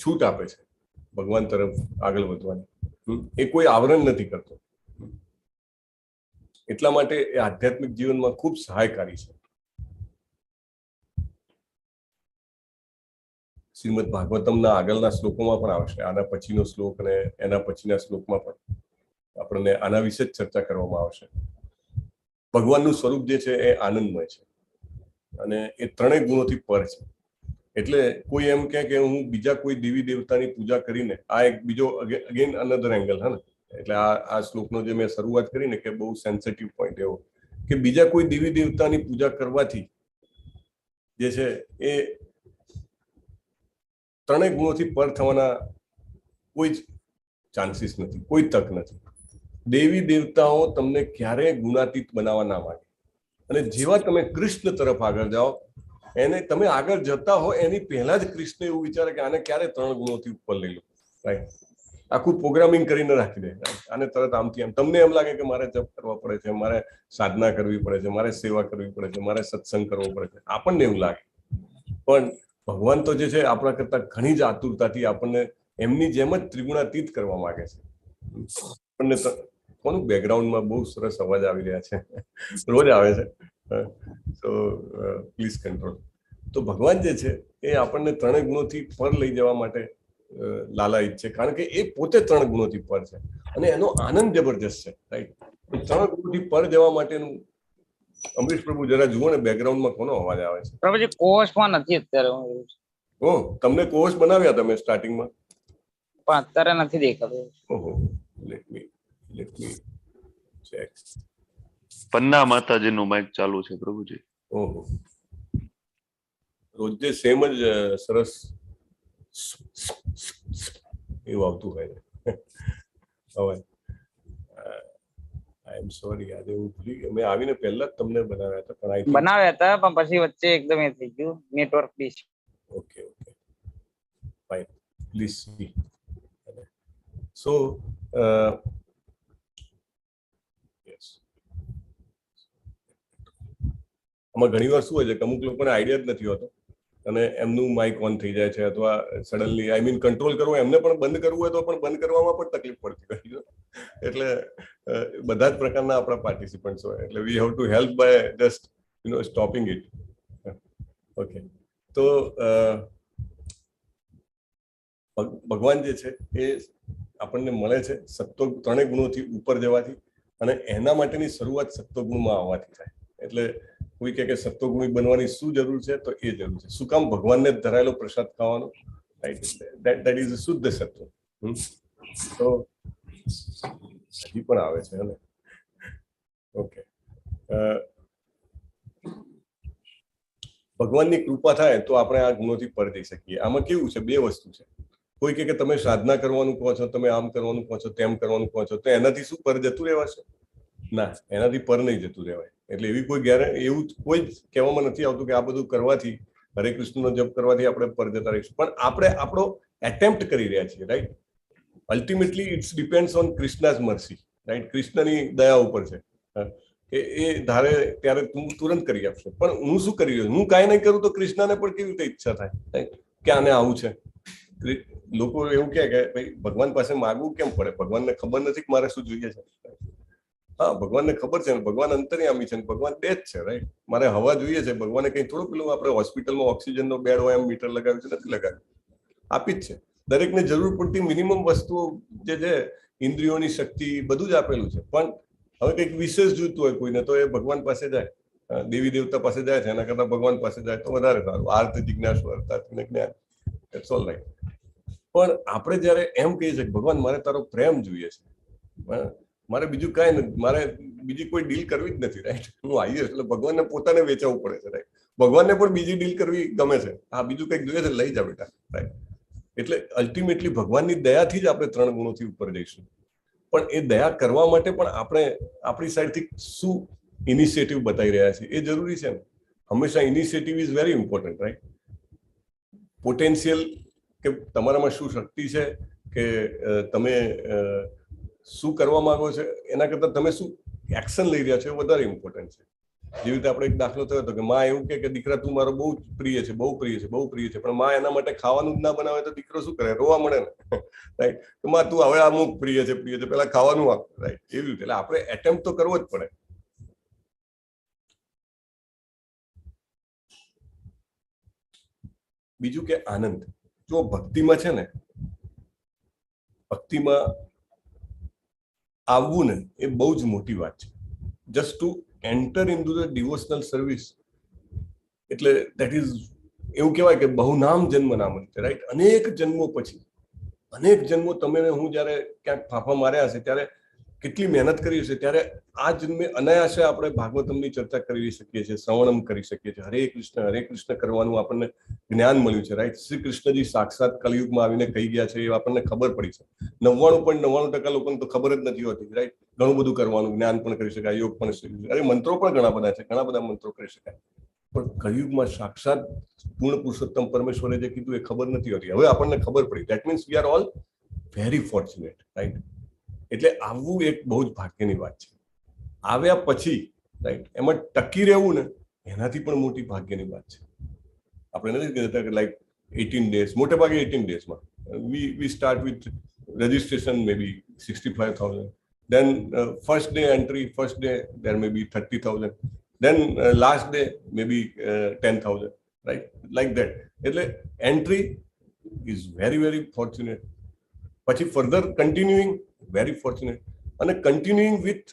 છૂટ આપે છે ભગવાન તરફ આગળ વધવાની. એ કોઈ આવરણ નથી કરતો. એટલા માટે એ આધ્યાત્મિક જીવનમાં ખૂબ સહાયકારી છે. શ્રીમદ ભાગવતમના આગળના શ્લોકોમાં પણ આવશે, આના પછીનો શ્લોક અને એના પછીના શ્લોકમાં પણ આપણને આના વિશે જ ચર્ચા કરવામાં આવશે. ભગવાનનું સ્વરૂપ જે છે એ આનંદમય છે અને એ ત્રણેય ગુણોથી પર છે. એટલે કોઈ એમ કહે કે હું બીજા કોઈ દેવી દેવતાની પૂજા કરીને, આ એક બીજો અગેન અનધર એંગલ, હા ને? એટલે આ શ્લોકનો જે મેં શરૂઆત કરી ને કે બહુ સેન્સિટિવ પોઈન્ટ એવો કે બીજા કોઈ દેવી દેવતાની પૂજા કરવાથી જે છે એ ત્રણેય ગુણોથી પર થવાના કોઈ જ ચાન્સીસ નથી, કોઈ તક નથી. દેવી દેવતાઓ તમને ક્યારેય ગુણાતીત બનાવવા ના માંગે. અને જેવા તમે કૃષ્ણ તરફ આગળ જાઓ, એને તમે આગળ જતા હો એની પહેલા જ કૃષ્ણ એવું વિચારે કે આને ક્યારે 3 ગુણોથી ઉપર લઈ લો, રાઈટ? આખું પ્રોગ્રામિંગ કરીને રાખી દે, આને તરત આમથી આમ. તમને એમ લાગે કે મારે જપ કરવા પડે છે, મારે સાધના કરવી પડે છે, મારે સેવા કરવી પડે છે, મારે સત્સંગ કરવો પડે છે, આપણને એવું લાગે. પણ ભગવાન તો જે છે આપણા કરતા ઘણી જ આતુરતાથી આપણને એમની જેમ જ ત્રિગુણાતીત કરવા માંગે છે. આપણને કોનું બેકગ્રાઉન્ડમાં બહુ સરસ અવાજ આવી રહ્યા છે, રોજ આવે છે, તો પ્લીઝ કંટ્રોલ. તો ભગવાન જે છે એ આપણને 3 ગુણોથી પર લઈ જવા માટે લાલાયિત છે, કારણ કે એ પોતે 3 ગુણોથી પર છે અને એનો આનંદ જબરજસ્ત છે, રાઈટ? 3 ગુણોથી પર જવા માટેનું અમરીશ પ્રભુ જરા જુઓ ને બેકગ્રાઉન્ડમાં કોનો અવાજ આવે છે?
પ્રભુજી કોર્સમાં નથી અત્યારે.
ઓહ, તમને કોર્સ બનાવ્યા તમે સ્ટાર્ટિંગમાં?
પણ અત્યારે નથી દેખાતું.
ઓહો, લેટ મી ચેક.
પન્ના માતાજીનું માઇક ચાલુ છે પ્રભુજી.
ઓહો, રોજે સેમ જ સરસ એવું આવતું હોય ને હવે. આઈ એમ સોરી, આજે હું ભૂલી ગયો. મેં આવીને પહેલા જ તમને બનાવ્યા હતા, પણ
બનાવ્યા હતા પણ પછી વચ્ચે એકદમ એ થઈ ગયું, network please.
Okay fine, please C. So yes, આમાં ઘણી વાર શું હોય છે કે અમુક લોકોને આઈડિયા જ નથી હોતો અને એમનું માઇક ઓન થઈ જાય છે, અથવા સડનલી, આઈ મીન કંટ્રોલ કરવો, એમને પણ બંધ કરવું હોય તો પણ બંધ કરવામાં પણ તકલીફ પડતી હોય. એટલે બધા જ પ્રકારના આપણા પાર્ટિસિપન્ટ્સ હોય, એટલે we have to help by just stopping it. Okay, તો ભગવાન જે છે એ આપણને મળે છે ત્રણેય ગુણોથી ઉપર જવાથી, અને એના માટેની શરૂઆત સત્વગુણમાં આવવાથી થાય. એટલે કોઈ કહે કે સત્વગુણી બનવાની શું જરૂર છે? તો એ જરૂર છે. શું કામ? ભગવાનને ધરાયેલો પ્રસાદ ખાવાનો, રાઈટ? દેટ ઇઝ શુદ્ધ સત્વ. તો હજી પણ આવે છે ને. ઓકે, ભગવાનની કૃપા થાય તો આપણે આ ગુણોથી પર જઈ શકીએ. આમાં કેવું છે, બે વસ્તુ છે. કોઈ કે તમે સાધના કરવાનું કહો છો, તમે આમ કરવાનું કહો છો, તેમ કરવાનું કહો છો, તો એનાથી શું પર જતું રહેવાશે? ના, એનાથી પર નહીં જતું રહેવાય. એટલે એવી કોઈ એવું કોઈ જ કહેવામાં નથી આવતું કે આ બધું કરવાથી, હરે કૃષ્ણનો જપ કરવાથી આપણે પર જતા રહીશું. પણ આપણે આપણો એટેમ્પ્ટ કરી રહ્યા છીએ, right? Ultimately it's depends on Krishna's mercy, right? કૃષ્ણની દયા ઉપર છે કે એ ધારે ત્યારે તું તુરંત કરી આપશે. પણ હું શું કરી રહ્યો છું? હું કાંઈ નહીં કરું તો કૃષ્ણને પણ કેવી રીતે ઈચ્છા થાય, રાઈટ? કે આને આવું છે. લોકો એવું કહે કે ભાઈ ભગવાન પાસે માગવું કેમ પડે? ભગવાનને ખબર નથી કે મારે શું જોઈએ છે? હા, ભગવાનને ખબર છે ને, ભગવાન અંતર્યામી છે ને, ભગવાન બે જ છે, રાઈટ? મારે હવા જોઈએ છે, ભગવાને કઈ થોડું પેલું આપણે હોસ્પિટલમાં ઓક્સિજનનો બેડ હોય એમ મીટર લગાવ્યું છે? નથી લગાવ્યું, આપી જ છે. દરેકને જરૂર પડતી મિનિમમ વસ્તુઓ જે છે, ઇન્દ્રિયોની શક્તિ, બધું જ આપેલું છે. પણ હવે કંઈક વિશેષ જોઈતું હોય કોઈને, તો એ ભગવાન પાસે જાય, દેવી દેવતા પાસે જાય છે. એના કરતા ભગવાન પાસે જાય તો વધારે સારું. આર્ત જિજ્ઞાસુ અર્થાત જ્ઞાન, ઇટ્સ ઓલ રાઈટ. પણ આપણે જયારે એમ કહીએ છીએ કે ભગવાન મારે તારો પ્રેમ જોઈએ છે, મારે બીજું કાંઈ નથી, મારે બીજી કોઈ ડીલ કરવી જ નથી, રાઈટ? હું આવીએ એટલે ભગવાનને પોતાને વેચાવવું પડે છે, રાઈટ? ભગવાનને પણ બીજી ડીલ કરવી ગમે છે. હા, બીજું કંઈક જોઈએ છે, લઈ જા બેટા, રાઈટ? એટલે અલ્ટિમેટલી ભગવાનની દયાથી જ આપણે 3 ગુણોથી ઉપર જઈશું. પણ એ દયા કરવા માટે પણ આપણે આપણી સાઈડથી શું ઇનિશિયેટિવ બતાવી રહ્યા છીએ એ જરૂરી છે ને. હંમેશા initiative is very important, right? Potential કે તમારામાં શું શક્તિ છે, કે તમે શું કરવા માંગો છો, એના કરતા તમે શું એક્શન લઈ રહ્યા છો એ વધારે ઇમ્પોર્ટન્ટ છે. જેવી રીતે આપણે એક દાખલો થયો હતો કે માં એવું કે દીકરા તું મારો બહુ પ્રિય છે, બહુ પ્રિય છે, બહુ પ્રિય છે, પણ માં એના માટે ખાવાનું જ ના બનાવે તો દીકરો શું કરે? રોવા મળે ને, રાઈટ? કે માં તું હવે અમુક પ્રિય છે, પેલા ખાવાનું આપ, રાઈટ? એવી રીતે એટલે આપણે એટેમ્પ્ટ તો કરવો જ પડે. બીજું કે આનંદ. જો ભક્તિમાં છે ને, ભક્તિમાં આવવું ને એ બહુ જ મોટી વાત છે. Just to enter in to the devotional service એટલે દેટ ઇઝ એવું કહેવાય કે બહુ નામ જન્મ નામ, રાઈટ? અનેક જન્મો પછી, અનેક જન્મો તમે હું જયારે ક્યાંક ફાંફા માર્યા હશે ત્યારે કેટલી મહેનત કરી હશે, ત્યારે આ જન્મે અનાયાસે આપણે ભાગવતમની ચર્ચા કરી શકીએ છીએ, શ્રવણમ કરી શકીએ છીએ, હરે કૃષ્ણ કરવાનું આપણને જ્ઞાન મળ્યું છે, રાઈટ? શ્રી કૃષ્ણજી સાક્ષાત કલયુગમાં આવીને કહી ગયા છે એ આપણને ખબર પડી છે. 99.99% લોકોને તો ખબર જ નથી હોતી, રાઈટ? ઘણું બધું કરવાનું, જ્ઞાન પણ કરી શકાય, યોગ પણ કરી શકાય, અરે મંત્રો પણ ઘણા બધા છે, ઘણા બધા મંત્રો કરી શકાય. પણ કલયુગમાં સાક્ષાત પૂર્ણ પુરુષોત્તમ પરમેશ્વરે જે કીધું એ ખબર નથી હોતી. હવે આપણને ખબર પડી. That means we are all very fortunate, right? એટલે આવવું એક બહુ જ ભાગ્યની વાત છે. આવ્યા પછી, રાઈટ, એમાં ટકી રહેવું ને એનાથી પણ મોટી ભાગ્યની વાત છે. આપણે નથી કહેતા કે લાઈક 18 days, મોટે ભાગે 18 daysમાં we start with registration maybe 65,000, then first day entry, first day there may be 30,000, then last day maybe 10,000, right? Like that. એટલે entry is very very fortunate. પછી further continuing very fortunate, અને continuing with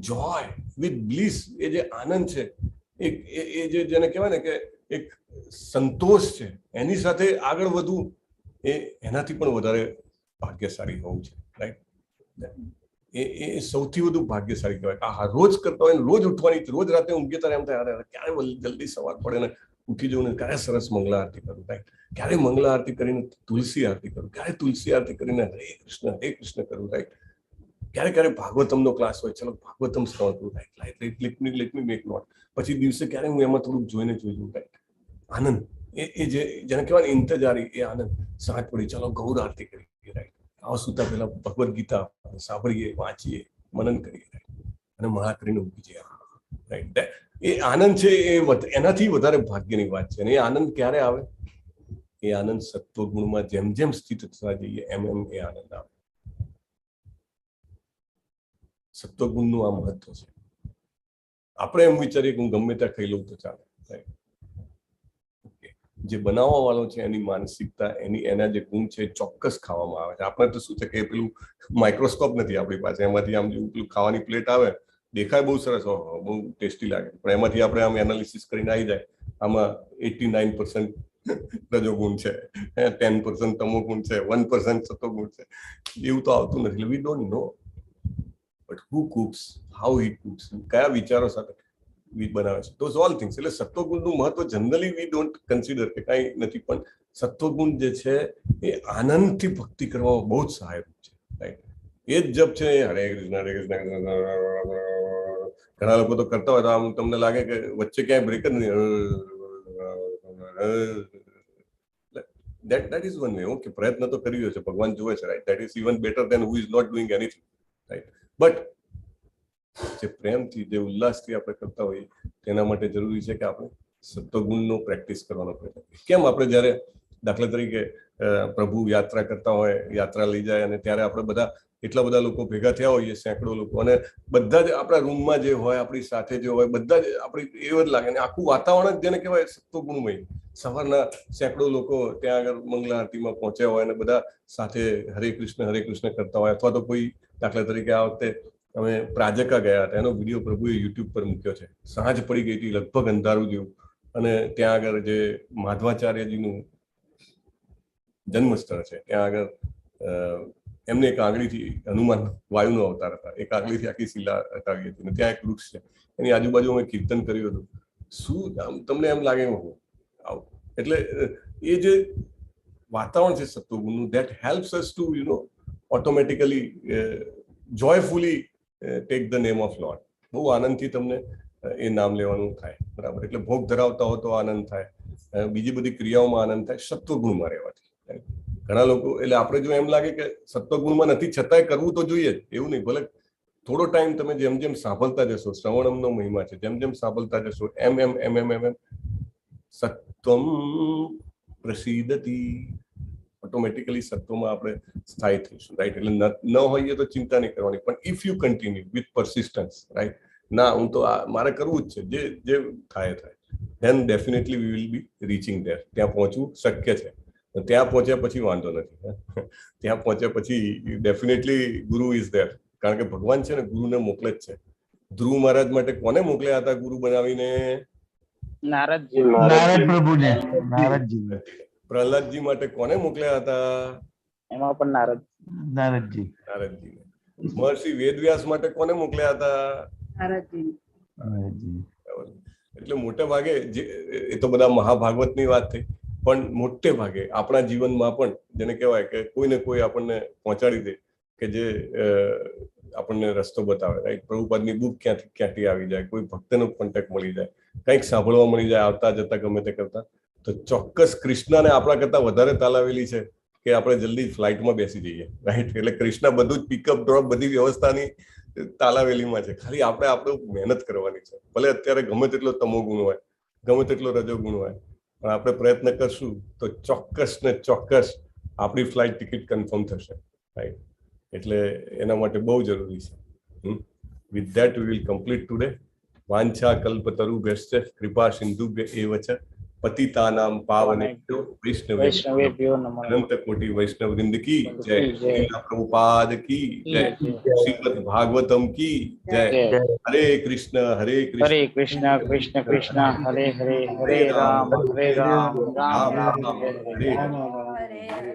joy, with bliss, એ જે આનંદ છે, એ જેને કહેવાય ને કે એક સંતોષ છે, એની સાથે આગળ વધવું એ એનાથી પણ વધારે ભાગ્યશાળી હોવું છે, રાઈટ? એ સૌથી વધુ ભાગ્યશાળી કહેવાય. આ રોજ કરતા હોય, રોજ ઉઠવાની, રોજ રાતે ઊંઘે ત્યારે એમ થાય અરે ક્યારે જલ્દી સવાર પડે ને ઉઠી જવું ને ક્યારે સરસ મંગળા આરતી કરું, રાઈટ? ક્યારે મંગળા આરતી કરીને તુલસી આરતી કરું, ક્યારે તુલસી આરતી કરીને હરે કૃષ્ણ કરું, રાઈટ? ક્યારે ક્યારે ભાગવતમનો ક્લાસ હોય, ચલો ભાગવતમ શ્રવણ કરું, right? Let me make note. પછી દિવસે ક્યારે હું એમાં થોડુંક જોઈને જોઈ લઉં, રાઈટ? આનંદ એ જેને કહેવાય ઇંતજારી, એ આનંદ. સાંજ પડી, ચલો ગૌર આરતી કરીએ, રાઈટ? આવા સુતા પહેલા ભગવદ ગીતા સાંભળીએ, વાંચીએ, મનન કરીએ, રાઈટ? અને મહા કરીને ઊંઘી જઈએ, રાઈટ? એ આનંદ છે, એનાથી વધારે ભાગ્યની વાત છે. અને એ આનંદ ક્યારે આવે? એ આનંદ સત્વગુણમાં જેમ જેમ સ્થિત થતા જઈએ એમ એમ એ આનંદ આવે. સત્વગુણનું આ મહત્વ છે. આપણે એમ વિચારીએ કે હું ગમે ત્યાં ખાઈ લઉં તો ચાલે, રાઈટ? જે બનાવવા વાળો છે એની માનસિકતા, એના જે ગુણ છે ચોક્કસ ખાવામાં આવે છે. આપણે તો શું છે કે પેલું માઇક્રોસ્કોપ નથી આપણી પાસે, એમાંથી આમ જેવું પેલું ખાવાની પ્લેટ આવે, દેખાય બહુ સરસ, બહુ ટેસ્ટી લાગે, પણ એમાંથી આપણે આમ એનાલિસિસ કરીને આવી જાય આમાં 89% રજોગુણ છે, 10% તમોગુણ છે, 1% સતોગુણ છે, એવું તો આવતું નથી. We don't know. But who cooks, how he cooks, કયા વિચારો સાથે બનાવે છે, ધોઝ ઓલ થિંગ્સ. એટલે સત્વગુણનું મહત્વ જનરલી વી ડોન્ટ કન્સિડર કે કાંઈ નથી, પણ સત્વગુણ જે છે એ આનંદથી ભક્તિ કરવામાં બહુ જ સહાયક છે, રાઈટ. એ જ જપ છે હરે કૃષ્ણ હરે કૃષ્ણ. ઘણા લોકો તો કરતા હોય તો આમ તમને લાગે કે વચ્ચે ક્યાંય બ્રેક જ નહીં. that is one way. Okay, પ્રયત્ન તો કર્યો છે, ભગવાન જોવે છે, right. that is even better than who is not doing anything, right. but જે પ્રેમથી, જે ઉલ્લાસથી આપણે કરતા હોઈએ તેના માટે જરૂરી છે કે આપણે સત્વગુણનો પ્રેક્ટિસ કરવાનો પ્રયત્ન. કેમ આપણે જ્યારે દાખલા તરીકે પ્રભુ યાત્રા કરતા હોય, યાત્રા લઈ જાય અને ત્યારે આપણે બધા એટલા બધા લોકો ભેગા થયા હોઈએ, સેંકડો લોકો, અને બધા જ આપણા રૂમમાં જે હોય, આપણી સાથે જે હોય, બધા જ આપણી એવું જ લાગે. અને આખું વાતાવરણ જ જેને કહેવાય સત્વગુણમય. સવારના સેંકડો લોકો ત્યાં આગળ મંગલા આરતીમાં પહોંચ્યા હોય અને બધા સાથે હરે કૃષ્ણ કરતા હોય. અથવા તો કોઈ દાખલા તરીકે આ વખતે અમે પ્રાજકા ગયા હતા, એનો વિડીયો પ્રભુએ યુટ્યુબ પર મૂક્યો છે. સાંજ પડી ગઈ હતી, લગભગ અંધારું જેવું, અને ત્યાં આગળ જે માધવાચાર્યજીનું જન્મસ્થળ છે ત્યાં આગળ એમને એક આંગળીથી હનુમાન વાયુનો અવતાર હતા, એક આંગળીથી આખી શિલા હટાવી હતી, ત્યાં એક વૃક્ષ છે, એની આજુબાજુ અમે કીર્તન કર્યું હતું. શું તમને એમ લાગે આવું? એટલે એ જે વાતાવરણ છે સત્વગુણનું, that helps us to automatically joyfully take the name of Lord. બહુ આનંદથી તમને એ નામ લેવાનું થાય, બરાબર. એટલે ભોગ ધરાવતા હો તો આનંદ થાય, બીજી બધી ક્રિયાઓમાં આનંદ થાય સત્વગુણમાં રહેવાથી. ઘણા લોકો, એટલે આપણે જો એમ લાગે કે સત્વગુણમાં નથી છતાંય કરવું તો જોઈએ જ, એવું નહીં. ભલે થોડો ટાઈમ તમે જેમ જેમ સાંભળતા જશો, શ્રવણમનો મહિમા છે, જેમ જેમ સાંભળતા જશો એમ સત્વમ પ્રસિદ્ધતિ, ઓટોમેટિકલી સત્વમાં આપણે સ્થાયી થઈશું, રાઈટ. એટલે ન હોઈએ તો ચિંતા નહીં કરવાની, પણ if you continue with persistence, right, ના હું તો મારે કરવું જ છે, જે થાય then definitely we will be reaching there. ત્યાં પહોંચવું શક્ય છે. ત્યાં પહોંચ્યા પછી વાંધો નથી, ત્યાં પહોંચ્યા પછી ડેફિનેટલી ગુરુ ઇઝ ધેર. કારણ કે ભગવાન છે ને ગુરુને મોકલે જ છે. ધ્રુવ મહારાજ માટે કોને મોકલ્યા હતા ગુરુ બનાવીને?
નારદ
પ્રભુને. નારદજી.
પ્રહલાદજી માટે કોને મોકલ્યા હતા?
એમાં પણ
નારદજી.
મહર્ષિ વેદવ્યાસ માટે કોને મોકલ્યા હતા?
નારદજી.
એટલે મોટે ભાગે એ તો બધા મહાભાગવતની વાત થઈ, પણ મોટે ભાગે આપણા જીવનમાં પણ જેને કહેવાય કે કોઈ ને કોઈ આપણને પહોંચાડી દે કે જે આપણને રસ્તો બતાવે, રાઈટ. પ્રભુપાદની બુક ક્યાંથી આવી જાય, કોઈ ભક્તનો કોન્ટેક્ટ મળી જાય, કંઈક સાંભળવા મળી જાય આવતા જતા ગમે તે કરતા, તો ચોક્કસ કૃષ્ણને આપણા કરતા વધારે તાલાવેલી છે કે આપણે જલ્દી ફ્લાઇટમાં બેસી જઈએ, રાઈટ. એટલે કૃષ્ણ બધું જ પિકઅપ ડ્રોપ બધી વ્યવસ્થાની તાલાવેલીમાં છે. ખાલી આપણે મહેનત કરવાની છે. ભલે અત્યારે ગમે તેટલો તમો ગુણ હોય, ગમે તેટલો રજો ગુણ હોય, પણ આપણે પ્રયત્ન કરશું તો ચોક્કસ ને ચોક્કસ આપણી ફ્લાઇટ ટિકિટ કન્ફર્મ થશે, રાઈટ. એટલે એના માટે બહુ જરૂરી છે. With that we will complete today. વાંછા કલ્પતરુભ્યશ્ચ કૃપા સિંધુભ્ય એવ ચ પતિતાનામ પાવનેભ્યો વૈષ્ણવેભ્યો અનંત કોટી વૈષ્ણવવૃંદ કી જય. પ્રભુપાદ કી જય. શ્રીમદ ભાગવતમ કી જય. હરે કૃષ્ણ
કૃષ્ણ કૃષ્ણ હરે હરે, હરે રામ રામ રામ હરે હરે.